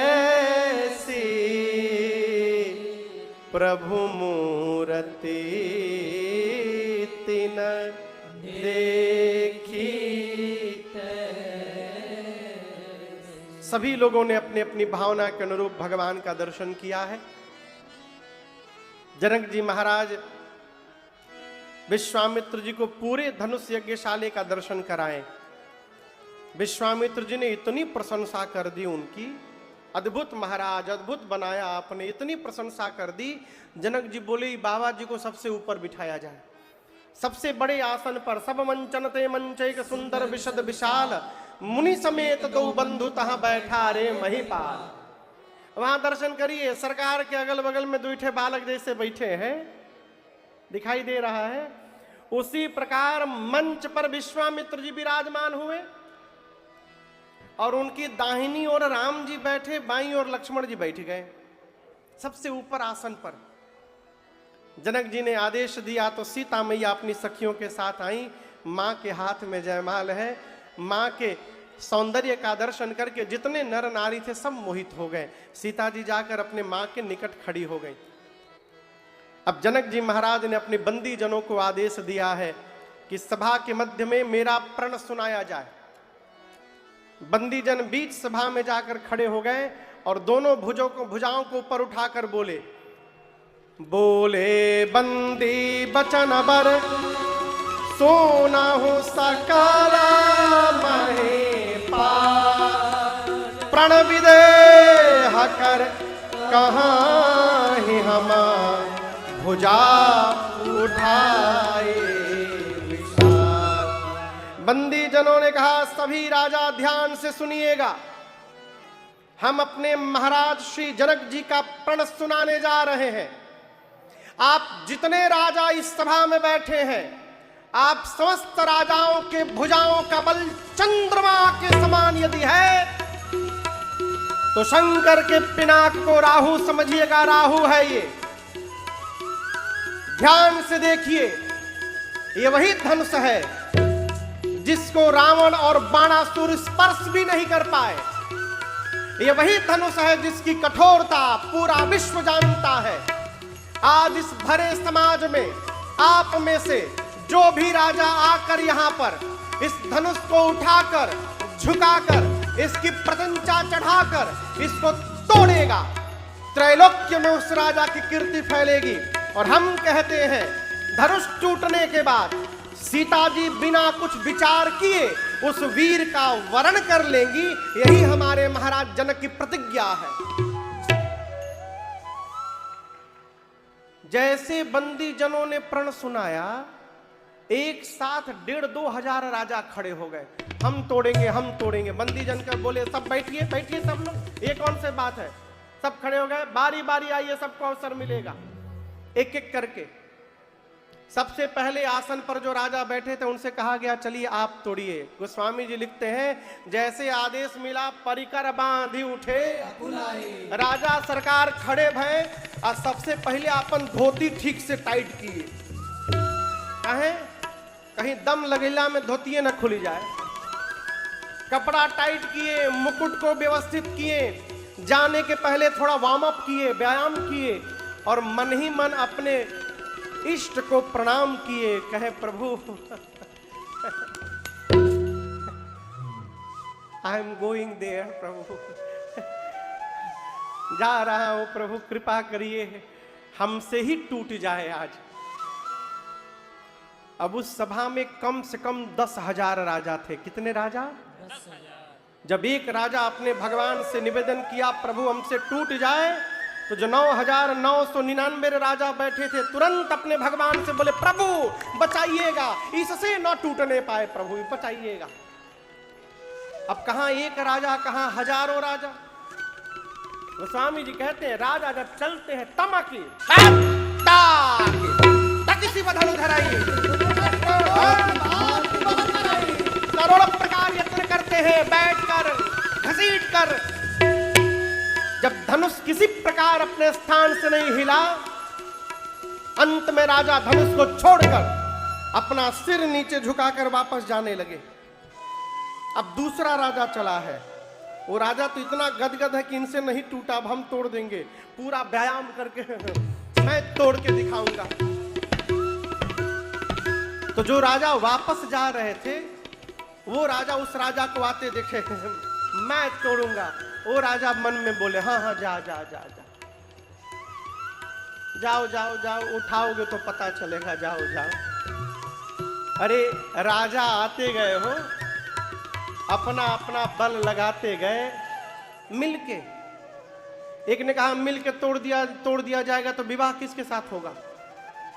प्रभु मूर्ति तिन देखी। सभी लोगों ने अपनी अपनी भावना के अनुरूप भगवान का दर्शन किया है। जनक जी महाराज विश्वामित्र जी को पूरे धनुष यज्ञशाले का दर्शन कराएं। विश्वामित्र जी ने इतनी प्रशंसा कर दी उनकी, अद्भुत महाराज, अद्भुत बनाया आपने, इतनी प्रशंसा कर दी। जनक जी बोले, बाबा जी को सबसे ऊपर बिठाया जाए, सबसे बड़े आसन पर। सब मंचनते मंचैक सुंदर विशद विशाल, मुनि समेत दो बंधु तहां बैठा रे महिपाल। वहां दर्शन करिए, सरकार के अगल बगल में दूठे बालक जैसे बैठे हैं, दिखाई दे रहा है। उसी प्रकार मंच पर विश्वामित्र जी विराजमान हुए और उनकी दाहिनी ओर राम जी बैठे, बाईं ओर लक्ष्मण जी बैठ गए सबसे ऊपर आसन पर। जनक जी ने आदेश दिया तो सीता मैया अपनी सखियों के साथ आई। मां के हाथ में जयमाल है। मां के सौंदर्य का दर्शन करके जितने नर नारी थे सब मोहित हो गए। सीता जी जाकर अपने मां के निकट खड़ी हो गई। अब जनक जी महाराज ने अपने बंदी जनों को आदेश दिया है कि सभा के मध्य में मेरा प्रण सुनाया जाए। बंदी जन बीच सभा में जाकर खड़े हो गए और दोनों भुजाओं को ऊपर उठाकर बोले, बोले बंदी बचन बर सोना हो सकाला महे पार, प्रण विदेह कर कहाँ ही हम भुजा उठाए विशाल। बंदी जनों ने कहा, सभी राजा ध्यान से सुनिएगा, हम अपने महाराज श्री जनक जी का प्रण सुनाने जा रहे हैं। आप जितने राजा इस सभा में बैठे हैं, आप समस्त राजाओं के भुजाओं का बल चंद्रमा के समान यदि है तो शंकर के पिनाक को राहु समझिएगा, राहु है ये। ध्यान से देखिए, ये वही धनुष है जिसको रावण और बाणासुर स्पर्श भी नहीं कर पाए। ये वही धनुष है जिसकी कठोरता पूरा विश्व जानता है। आज इस भरे समाज में आप में से जो भी राजा आकर यहाँ पर इस धनुष को उठाकर झुकाकर इसकी प्रशंसा चढ़ाकर इसको तोड़ेगा, त्रैलोक्य में उस राजा की कीर्ति फैलेगी। और हम कहते हैं, धनुष टूटने के बाद सीता जी बिना कुछ विचार किए उस वीर का वरण कर लेंगी। यही हमारे महाराज जनक की प्रतिज्ञा है। जैसे बंदी जनों ने प्रण सुनाया, एक साथ 1,500-2 हजार राजा खड़े हो गए, हम तोड़ेंगे हम तोड़ेंगे। बंदी जन कर बोले, सब बैठिए बैठिए सब लोग, ये कौन से बात है। सब खड़े हो गए, बारी बारी आइए, सबको अवसर मिलेगा। एक एक करके सबसे पहले आसन पर जो राजा बैठे थे उनसे कहा गया, चलिए आप तोड़िए। गोस्वामी जी लिखते हैं, जैसे आदेश मिला परिकर बांधी उठे, राजा सरकार खड़े भय और सबसे पहले अपन धोती ठीक से टाइट किए। कहीं दम लगेला में धोतिये न खुली जाए। कपड़ा टाइट किए, मुकुट को व्यवस्थित किए, जाने के पहले थोड़ा वार्म अप किए, व्यायाम किए और मन ही मन अपने इष्ट को प्रणाम किए। कहे, प्रभु आई एम गोइंग देयर, प्रभु जा रहा हूं, प्रभु कृपा करिए हमसे ही टूट जाए आज। अब उस सभा में कम से कम 10,000 राजा थे। कितने राजा? 10,000। जब एक राजा अपने भगवान से निवेदन किया, प्रभु हमसे टूट जाए, तो जो 9,999 राजा बैठे थे तुरंत अपने भगवान से बोले, प्रभु बचाइएगा, इससे न टूटने पाए, प्रभु बचाइएगा। अब कहां एक राजा, कहां हजारों राजा। गोस्वामी जी कहते हैं, राजा जब चलते हैं तमकी किसी बधनु धराई, करोड़ों प्रकार यत्न करते हैं बैठकर घसीट कर। जब धनुष किसी प्रकार अपने स्थान से नहीं हिला, अंत में राजा धनुष को छोड़कर अपना सिर नीचे झुकाकर वापस जाने लगे। अब दूसरा राजा चला है। वो राजा तो इतना गदगद है कि इनसे नहीं टूटा, अब हम तोड़ देंगे, पूरा व्यायाम करके मैं तोड़ के दिखाऊंगा। तो जो राजा वापस जा रहे थे, वो राजा उस राजा को आते देखे, मैं तोड़ूंगा। वो राजा मन में बोले, हाँ हाँ जा जा जा जा, जाओ जाओ जाओ, उठाओगे तो पता चलेगा, जाओ जाओ। अरे राजा आते गए हो, अपना अपना बल लगाते गए मिलके। एक ने कहा मिलके तोड़ दिया जाएगा तो विवाह किसके साथ होगा।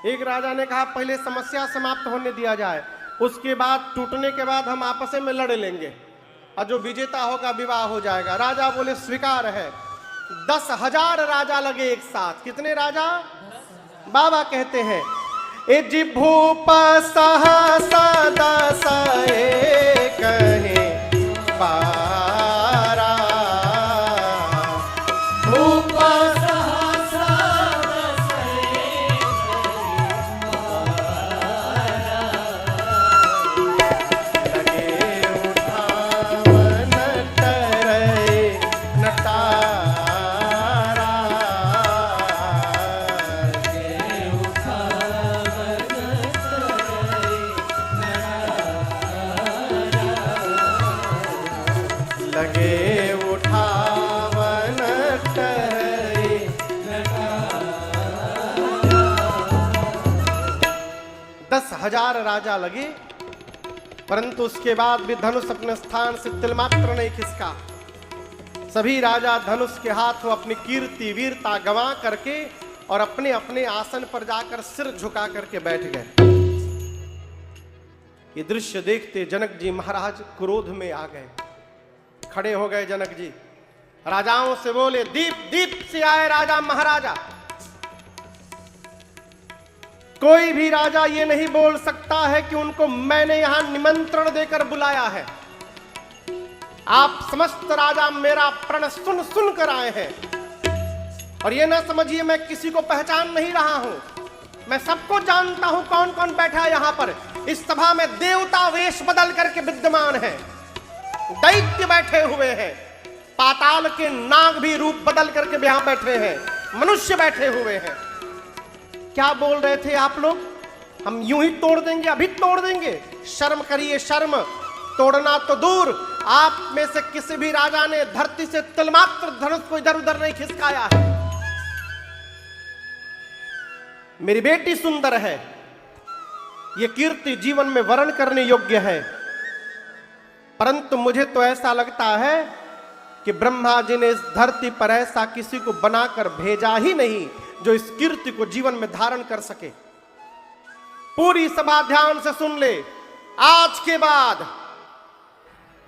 एक राजा ने कहा पहले समस्या समाप्त होने दिया जाए, उसके बाद टूटने के बाद हम आपस में लड़ लेंगे और जो विजेता होगा विवाह हो जाएगा। राजा बोले स्वीकार है। 10,000 राजा लगे एक साथ। कितने राजा? बाबा कहते हैं, ए जिभूप सहसा दसाए कहे पारा, भूप सहसा दसाए लगे उठावन करे नटारा, लगे 1000 राजा लगे, परंतु उसके बाद भी धनुष अपने स्थान से तिलमात्र नहीं खिसका। सभी राजा धनुष के हाथों अपनी कीर्ति वीरता गंवा करके और अपने अपने आसन पर जाकर सिर झुका करके बैठ गए। ये दृश्य देखते जनक जी महाराज क्रोध में आ गए। खड़े हो गए जनक जी, राजाओं से बोले, दीप दीप से आए राजा महाराजा। कोई भी राजा ये नहीं बोल सकता है कि उनको मैंने यहां निमंत्रण देकर बुलाया है। आप समस्त राजा मेरा प्रण सुन सुन कर आए हैं, और ये ना समझिए मैं किसी को पहचान नहीं रहा हूं। मैं सबको जानता हूं कौन कौन बैठा है यहां पर। इस सभा में देवता वेश बदल करके विद्यमान है, दैत्य बैठे हुए हैं, पाताल के नाग भी रूप बदल करके यहां बैठे हैं, मनुष्य बैठे हुए हैं। क्या बोल रहे थे आप लोग? हम यूं ही तोड़ देंगे, अभी तोड़ देंगे? शर्म करिए, शर्म। तोड़ना तो दूर, आप में से किसी भी राजा ने धरती से तिलमात्र धनुष को इधर उधर नहीं खिसकाया है। मेरी बेटी सुंदर है, यह कीर्ति जीवन में वर्ण करने योग्य है, परंतु मुझे तो ऐसा लगता है कि ब्रह्मा जी ने इस धरती पर ऐसा किसी को बनाकर भेजा ही नहीं जो इस कीर्ति को जीवन में धारण कर सके। पूरी सभा ध्यान से सुन ले, आज के बाद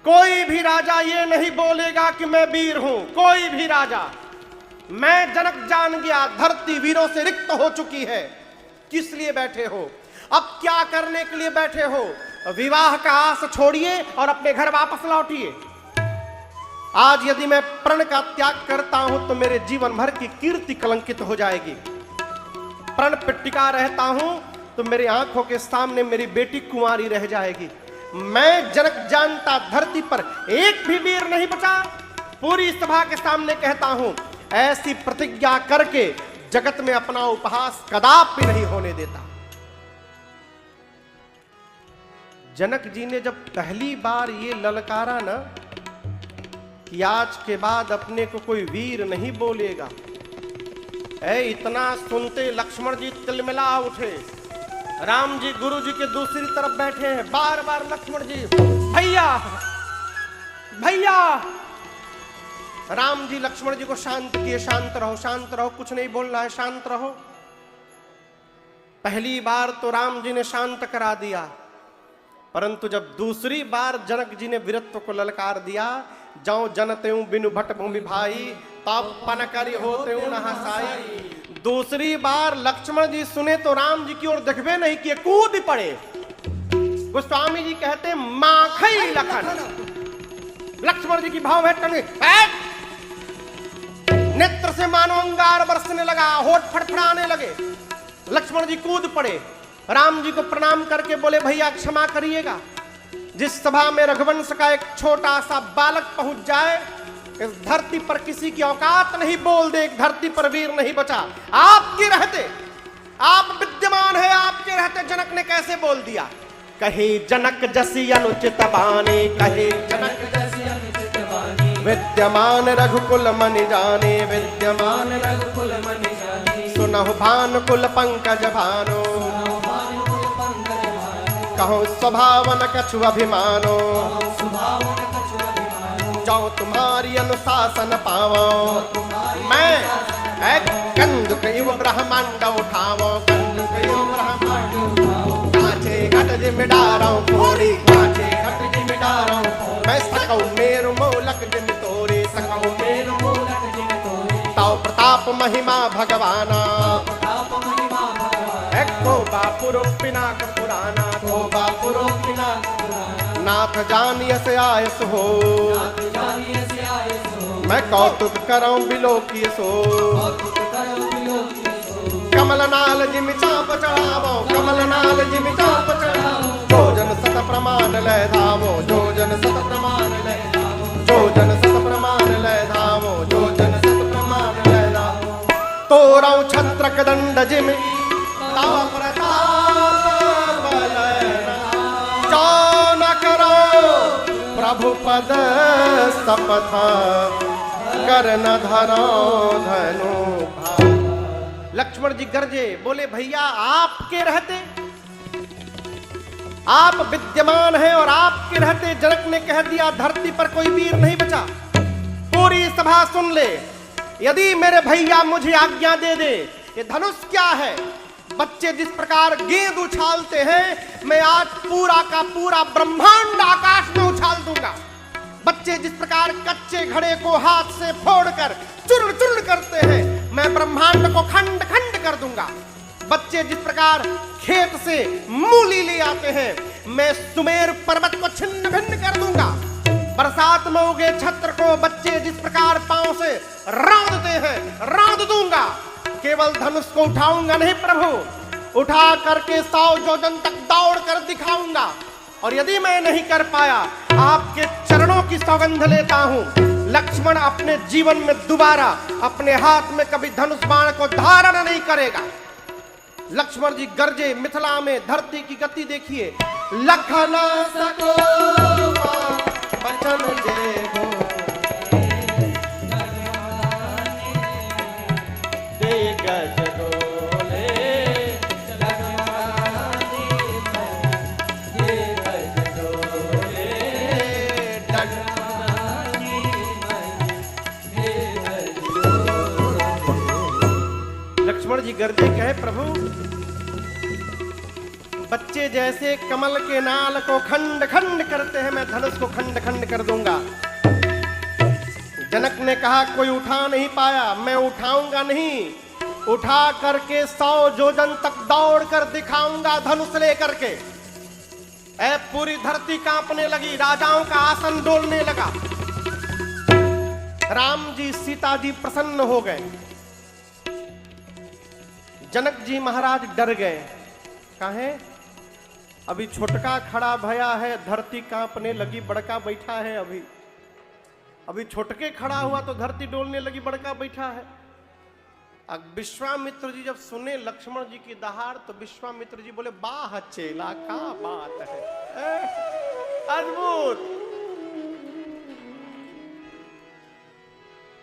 कोई भी राजा ये नहीं बोलेगा कि मैं वीर हूं। कोई भी राजा, मैं जनक जान गया, धरती वीरों से रिक्त हो चुकी है। किस लिए बैठे हो? अब क्या करने के लिए बैठे हो? विवाह का आस छोड़िए और अपने घर वापस लौटिए। आज यदि मैं प्रण का त्याग करता हूं तो मेरे जीवन भर की कीर्ति कलंकित हो जाएगी। प्रण पर टिका रहता हूं तो मेरी आंखों के सामने मेरी बेटी कुंवारी रह जाएगी। मैं जनक जानता धरती पर एक भी वीर नहीं बचा। पूरी सभा के सामने कहता हूं, ऐसी प्रतिज्ञा करके जगत में अपना उपहास कदापि नहीं होने देता। जनक जी ने जब पहली बार ये ललकारा ना कि आज के बाद अपने को कोई वीर नहीं बोलेगा, इतना सुनते लक्ष्मण जी तिलमिला उठे। राम जी गुरु जी के दूसरी तरफ बैठे हैं, बार बार लक्ष्मण जी भैया भैया। राम जी लक्ष्मण जी को शांत किए, शांत रहो, कुछ नहीं बोलना है, शांत रहो। पहली बार तो राम जी ने शांत करा दिया, परंतु जब दूसरी बार जनक जी ने वीरत्व को ललकार दिया, जाऊं जनते बिनु भट भूमि भाई, तब पन करी होते नहासाई। दूसरी बार लक्ष्मण जी सुने तो राम जी की ओर देखबे नहीं किए, कूद पड़े। गोस्वामी जी कहते माखई लखन। लक्ष्मण जी की भाव है टंगे, नेत्र से मानो अंगार बरसने लगा, होठ फड़फड़ाने लगे। लक्ष्मण जी कूद पड़े, राम जी को प्रणाम करके बोले भैया क्षमा करिएगा। जिस सभा में रघुवंश का एक छोटा सा बालक पहुंच जाए, इस धरती पर किसी की औकात नहीं बोल दे, एक धरती पर वीर नहीं बचा। आपके रहते, आप विद्यमान है, आपके रहते जनक ने कैसे बोल दिया? कहे जनक जसी अनुचित बानी, कहे जनक जसी अनुचित बानी, विद्यमान रघुकुल मनि जाने, विद्यमान रघुकुल मनि जाने। सुनहु भानुकुल पंकज भानो, कहो स्वभावन कछु अभिमानो, जाओ तुम्हारी अनुशासन पावो। मैं एक कंदुक युव ब्रह्मांड उठावो, कंदुक युव ब्रह्मांड उठावो। कांचे घट जिम डारो फोड़ी, कांचे घट जिम डारो। मैं सकौ मेरु मोलक जिम तोरे, सकौ मेरु मोलक जिम तोरे। ताऊ प्रताप महिमा भगवाना, एको बापुरु पिनाक पुराना, को बापुरु पिनाक पुराना। नाथ जानियस आयस हो, मैं कौतुक करऊं बिलोकी सो। कमल नाल जिम चाप चढ़ावो, कमल नाल जिम चाप चढ़ावो। जो जन सत प्रमाण लय धावो, जो जन सत प्रमाण लय धावो। जो जन सत प्रमाण लय धावो, जो जन सत प्रमाण लय धावो। तोरऊ छत्रक दंड जिम ताव प्रताप लय, जो न करो प्रभु पद सपथा, कर न धरो धनु भाव। लक्ष्मण जी गरजे, बोले भैया आपके रहते आप विद्यमान हैं और आपके रहते जनक ने कह दिया धरती पर कोई वीर नहीं बचा। पूरी सभा सुन ले, यदि मेरे भैया मुझे आज्ञा दे दे, ये धनुष क्या है? बच्चे जिस प्रकार गेंद उछालते हैं, मैं आज पूरा का पूरा ब्रह्मांड आकाश में उछाल दूंगा। बच्चे जिस प्रकार कच्चे घड़े को हाथ से फोड़कर चूर्ण चूर्ण करते हैं, मैं ब्रह्मांड को खंड खंड कर दूंगा। बच्चे जिस प्रकार खेत से मूली ले आते हैं, मैं सुमेर पर्वत को छिन्न भिन्न कर दूंगा। बरसात में उगे छत्र को बच्चे जिस प्रकार पांव से रौंदते हैं, रौंद दूंगा। केवल धनुष को उठाऊंगा नहीं प्रभु, उठा करके 100 योजन तक दौड़ कर दिखाऊंगा। और यदि मैं नहीं कर पाया, आपके चरणों की सौगंध लेता हूं, लक्ष्मण अपने जीवन में दोबारा अपने हाथ में कभी धनुष बाण को धारण नहीं करेगा। लक्ष्मण जी गरजे, मिथिला में धरती की गति देखिए। लखन सको बचन देहो, दे गज डोले, लक्ष्मण जी गरजे कहे प्रभु, बच्चे जैसे कमल के नाल को खंड खंड करते हैं, मैं धनुष को खंड खंड कर दूंगा। जनक ने कहा कोई उठा नहीं पाया, मैं उठाऊंगा नहीं, उठा करके 100 योजन तक दौड़ कर दिखाऊंगा धनुष लेकर के। ऐ पूरी धरती कांपने लगी, राजाओं का आसन डोलने लगा। राम जी सीता जी प्रसन्न हो गए, जनक जी महाराज डर गए। काहे? अभी छोटका खड़ा भया है, धरती कांपने लगी, बड़का बैठा है। अभी छोटके खड़ा हुआ तो धरती डोलने लगी, बड़का बैठा है। अब विश्वामित्र जी जब सुने लक्ष्मण जी की दहाड़, तो विश्वामित्र जी बोले वाह चेला, का बात है, अद्भुत।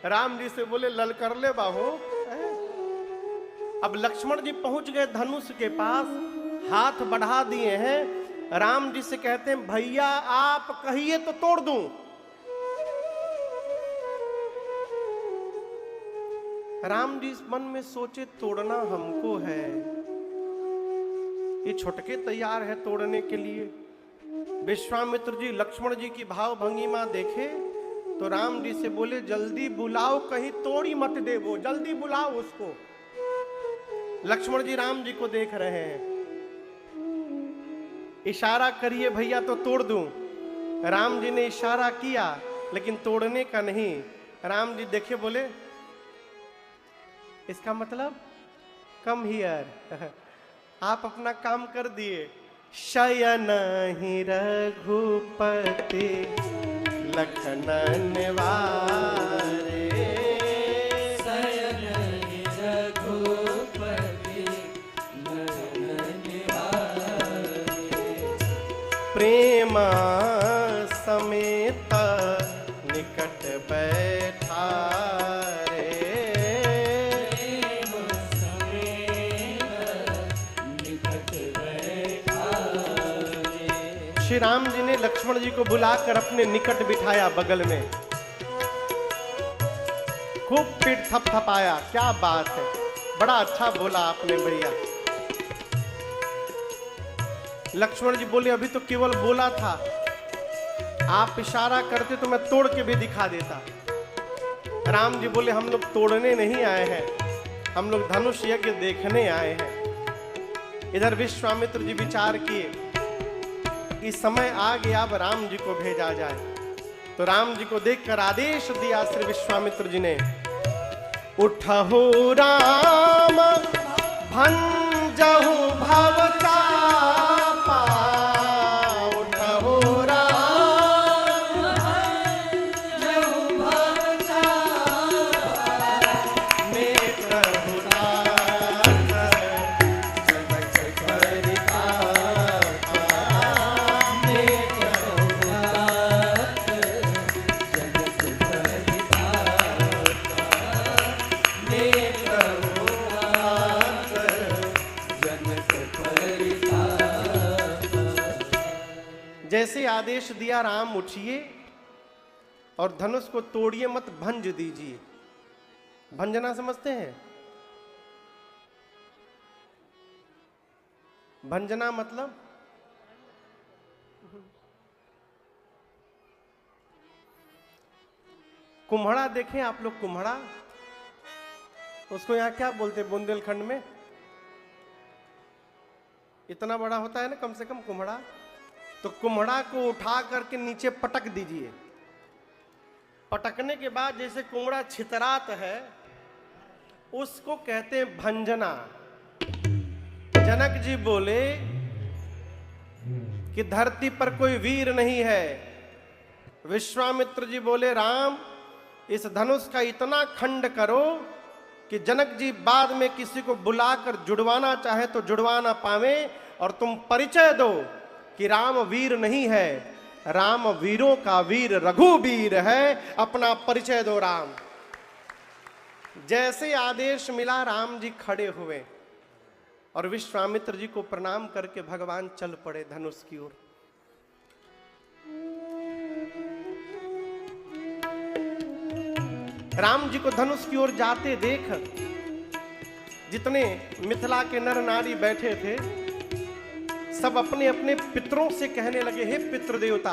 राम जी से बोले ललकर ले बाहू। अब लक्ष्मण जी पहुंच गए धनुष के पास, हाथ बढ़ा दिए हैं। राम जी से कहते हैं भैया आप कहिए तो तोड़ दूं। राम जी मन में सोचे तोड़ना हमको है, ये छोटके तैयार है तोड़ने के लिए। विश्वामित्र जी लक्ष्मण जी की भाव भंगिमा देखे तो राम जी से बोले जल्दी बुलाओ, कहीं तोड़ी मत दे, वो जल्दी बुलाओ उसको। लक्ष्मण जी राम जी को देख रहे हैं, इशारा करिए भैया तो तोड़ दूं। राम जी ने इशारा किया लेकिन तोड़ने का नहीं। राम जी देखे बोले इसका मतलब कम हियर, आप अपना काम कर दिए। शयन ही रघुपति लखन निवारे, प्रेम समेत निकट बैठा रे, प्रेम समेत निकट बैठा रे। श्री राम जी ने लक्ष्मण जी को बुलाकर अपने निकट बिठाया बगल में, खूब पीठ थपथपाया। क्या बात है, बड़ा अच्छा बोला आपने भैया। लक्ष्मण जी बोले अभी तो केवल बोला था, आप इशारा करते तो मैं तोड़ के भी दिखा देता। राम जी बोले हम लोग तोड़ने नहीं आए हैं, हम लोग धनुष यज्ञ देखने आए हैं। इधर विश्वामित्र जी विचार किए इस समय आ गया, अब राम जी को भेजा जाए। तो राम जी को देखकर आदेश दिया श्री विश्वामित्र जी ने, उठहु राम भंजहु भवता, जनक परिताप। जैसे आदेश दिया, राम उठिए और धनुष को तोड़िए मत, भंज दीजिए। भंजना समझते हैं? भंजना मतलब कुम्हड़ा देखें आप लोग, कुम्हड़ा, उसको यहां क्या बोलते हैं बुंदेलखंड में? इतना बड़ा होता है ना कम से कम कुम्हड़ा। तो कुम्हड़ा को उठा करके नीचे पटक दीजिए। पटकने के बाद जैसे कुम्हड़ा छितरात है, उसको कहते हैं भंजना। जनक जी बोले कि धरती पर कोई वीर नहीं है। विश्वामित्र जी बोले, राम इस धनुष का इतना खंड करो कि जनक जी बाद में किसी को बुलाकर जुड़वाना चाहे तो जुड़वा ना पावे, और तुम परिचय दो कि राम वीर नहीं है, राम वीरों का वीर रघुवीर है, अपना परिचय दो राम। जैसे आदेश मिला, राम जी खड़े हुए और विश्वामित्र जी को प्रणाम करके भगवान चल पड़े धनुष की ओर। राम जी को धनुष की ओर जाते देख जितने मिथिला के नर नारी बैठे थे, सब अपने अपने पितरों से कहने लगे, हे पितृ देवता,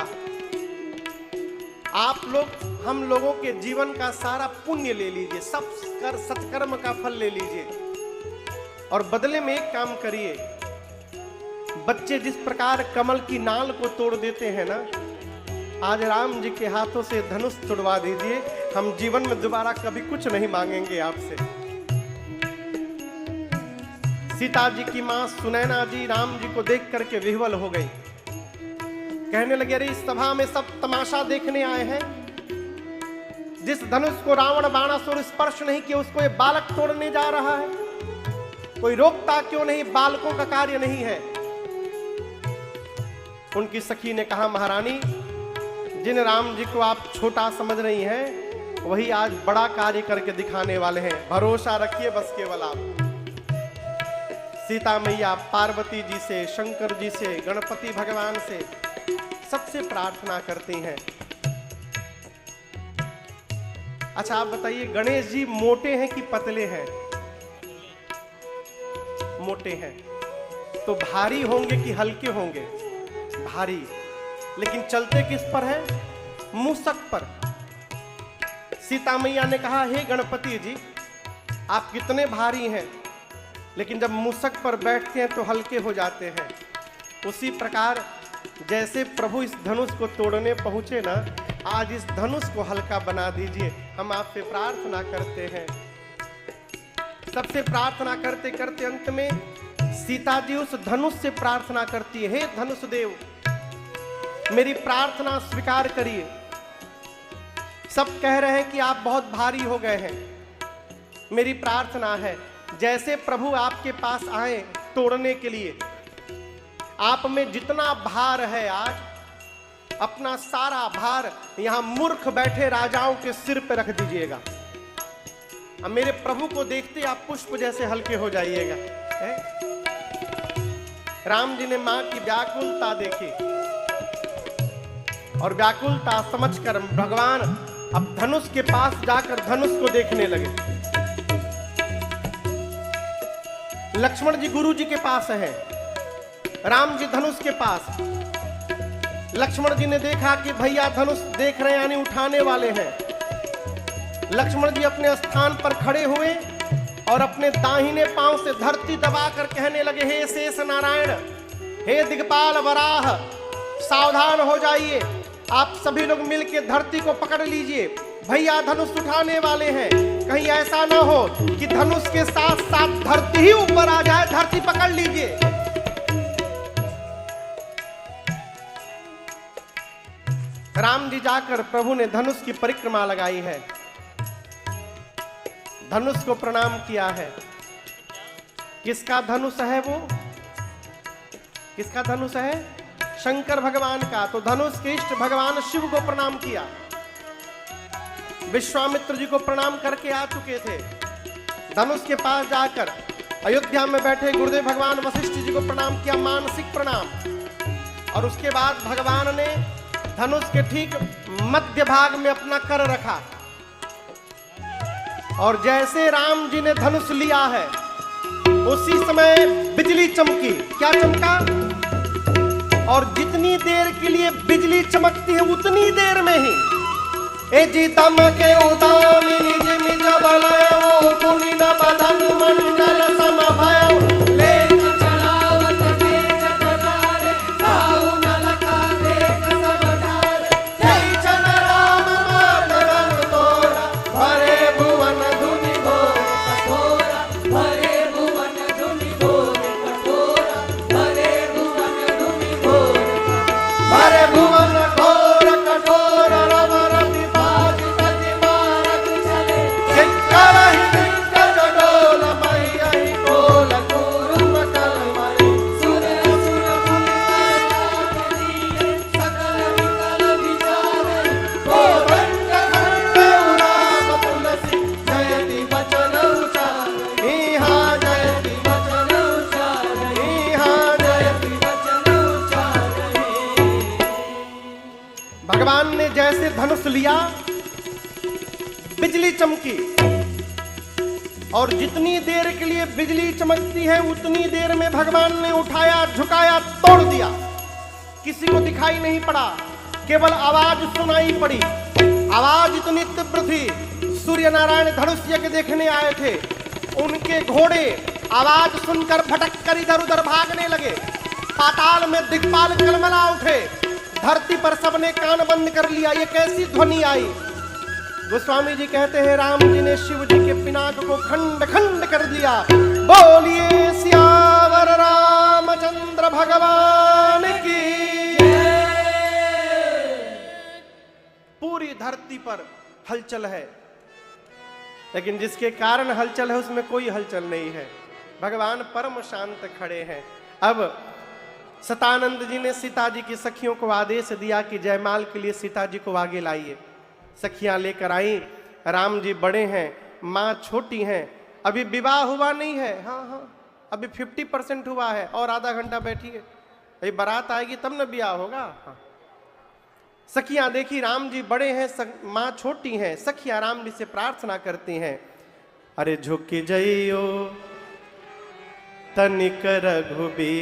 आप लोग हम लोगों के जीवन का सारा पुण्य ले लीजिए, सब कर सत्कर्म का फल ले लीजिए, और बदले में एक काम करिए। बच्चे जिस प्रकार कमल की नाल को तोड़ देते हैं ना, आज राम जी के हाथों से धनुष तोड़वा दीजिए। हम जीवन में दोबारा कभी कुछ नहीं मांगेंगे आपसे। सीता जी की मां सुनैना जी राम जी को देख करके विह्वल हो गई। कहने लगे, अरे इस सभा में सब तमाशा देखने आए हैं। जिस धनुष को रावण बाणासुर स्पर्श नहीं किया, उसको ये बालक तोड़ने जा रहा है। कोई रोकता क्यों नहीं? बालकों का कार्य नहीं है। उनकी सखी ने कहा, महारानी, जिन राम जी को आप छोटा समझ रही हैं, वही आज बड़ा कार्य करके दिखाने वाले हैं। भरोसा रखिए बस केवल आप। सीता मैया पार्वती जी से, शंकर जी से, गणपति भगवान से सबसे प्रार्थना करती हैं। अच्छा आप बताइए, गणेश जी मोटे हैं कि पतले हैं? मोटे हैं। तो भारी होंगे कि हल्के होंगे? भारी। लेकिन चलते किस पर है? मूसक पर। सीता मैया ने कहा, हे गणपति जी, आप कितने भारी हैं, लेकिन जब मूसक पर बैठते हैं तो हल्के हो जाते हैं। उसी प्रकार जैसे प्रभु इस धनुष को तोड़ने पहुंचे ना, आज इस धनुष को हल्का बना दीजिए। हम आपसे प्रार्थना करते हैं। सबसे प्रार्थना करते करते अंत में सीता जी उस धनुष से प्रार्थना करती है, हे धनुष देव, मेरी प्रार्थना स्वीकार करिए। सब कह रहे हैं कि आप बहुत भारी हो गए हैं। मेरी प्रार्थना है, जैसे प्रभु आपके पास आए तोड़ने के लिए, आप में जितना भार है आज, अपना सारा भार यहां मूर्ख बैठे राजाओं के सिर पे रख दीजिएगा। अब मेरे प्रभु को देखते आप पुष्प जैसे हल्के हो जाइएगा। राम जी ने मां की व्याकुलता देखी और व्याकुलता समझकर भगवान अब धनुष के पास जाकर धनुष को देखने लगे। लक्ष्मण जी गुरु जी के पास है, राम जी धनुष के पास। लक्ष्मण जी ने देखा कि भैया धनुष देख रहे हैं, यानी उठाने वाले हैं। लक्ष्मण जी अपने स्थान पर खड़े हुए और अपने दाहिने पांव से धरती दबाकर कहने लगे, हे शेष नारायण, हे दिग्पाल वराह, सावधान हो जाइए। आप सभी लोग मिलकर धरती को पकड़ लीजिए, भैया धनुष उठाने वाले हैं। कहीं ऐसा ना हो कि धनुष के साथ साथ धरती ही ऊपर आ जाए। धरती पकड़ लीजिए। राम जी जाकर प्रभु ने धनुष की परिक्रमा लगाई है, धनुष को प्रणाम किया है। किसका धनुष है वो? किसका धनुष है? शंकर भगवान का। तो धनुष के इष्ट भगवान शिव को प्रणाम किया। विश्वामित्र जी को प्रणाम करके आ चुके थे। धनुष के पास जाकर अयोध्या में बैठे गुरुदेव भगवान वशिष्ठ जी को प्रणाम किया, मानसिक प्रणाम। और उसके बाद भगवान ने धनुष के ठीक मध्य भाग में अपना कर रखा और जैसे राम जी ने धनुष लिया है उसी समय बिजली चमकी। क्या चमका? और जितनी देर के लिए बिजली चमकती है उतनी देर में ही ए जी तमके उदामिनी जिमि जबलयो पुनि न बदन मंडल समभयो ले चलावत तेज कटारे ताऊ न लखा देख सब डारे जय चन राम मातरम तोरा भरे भुवन धुनि घोर कठोरा भरे भुवन धुनि घोर कठोरा भरे भुवन धुनि घोर भरे भुवन घोर कठोर रव रति बाज गति मारक चले जिकरहि दिग्गज डोल मैया कोल कुरुम कलमरे सुर असुर पुनीत दिए सकल विकल विचारे गोरंग खंड राम तुलसी जयति वचन उचारे इहा जयति वचन उचारे इहा जयति वचन उचारे। भगवान ने जैसे धनुष लिया बिजली चमकी और जितनी देर के लिए बिजली चमकती है उतनी देर में भगवान ने उठाया झुकाया तोड़ दिया। किसी को दिखाई नहीं पड़ा, केवल आवाज सुनाई पड़ी। आवाज इतनी तीव्र थी, सूर्य नारायण धनुष यज्ञ देखने आए थे, उनके घोड़े आवाज सुनकर भटक कर इधर उधर भागने लगे। पाताल में दिक्पाल कलमला उठे, धरती पर सबने कान बंद कर लिया। ये कैसी ध्वनि आई? गोस्वामी जी कहते हैं राम जी ने शिव जी के पिनाक को खंड खंड कर दिया। बोलिए सियावर रामचंद्र भगवान की पूरी धरती पर हलचल है, लेकिन जिसके कारण हलचल है उसमें कोई हलचल नहीं है। भगवान परम शांत खड़े हैं। अब सतानंद जी ने सीता जी की सखियों को आदेश दिया कि जयमाल के लिए सीता जी को आगे लाइए। सखियां लेकर आई। राम जी बड़े हैं, माँ छोटी हैं, अभी विवाह हुआ नहीं है। हाँ हाँ, अभी 50% हुआ है और आधा घंटा बैठिए, अभी बारात आएगी तब न ब्याह होगा। हाँ। सखियां देखी राम जी बड़े हैं, माँ छोटी हैं। सखियां राम जी से प्रार्थना करती हैं, अरे झुक जइयो तनिक रघुबीर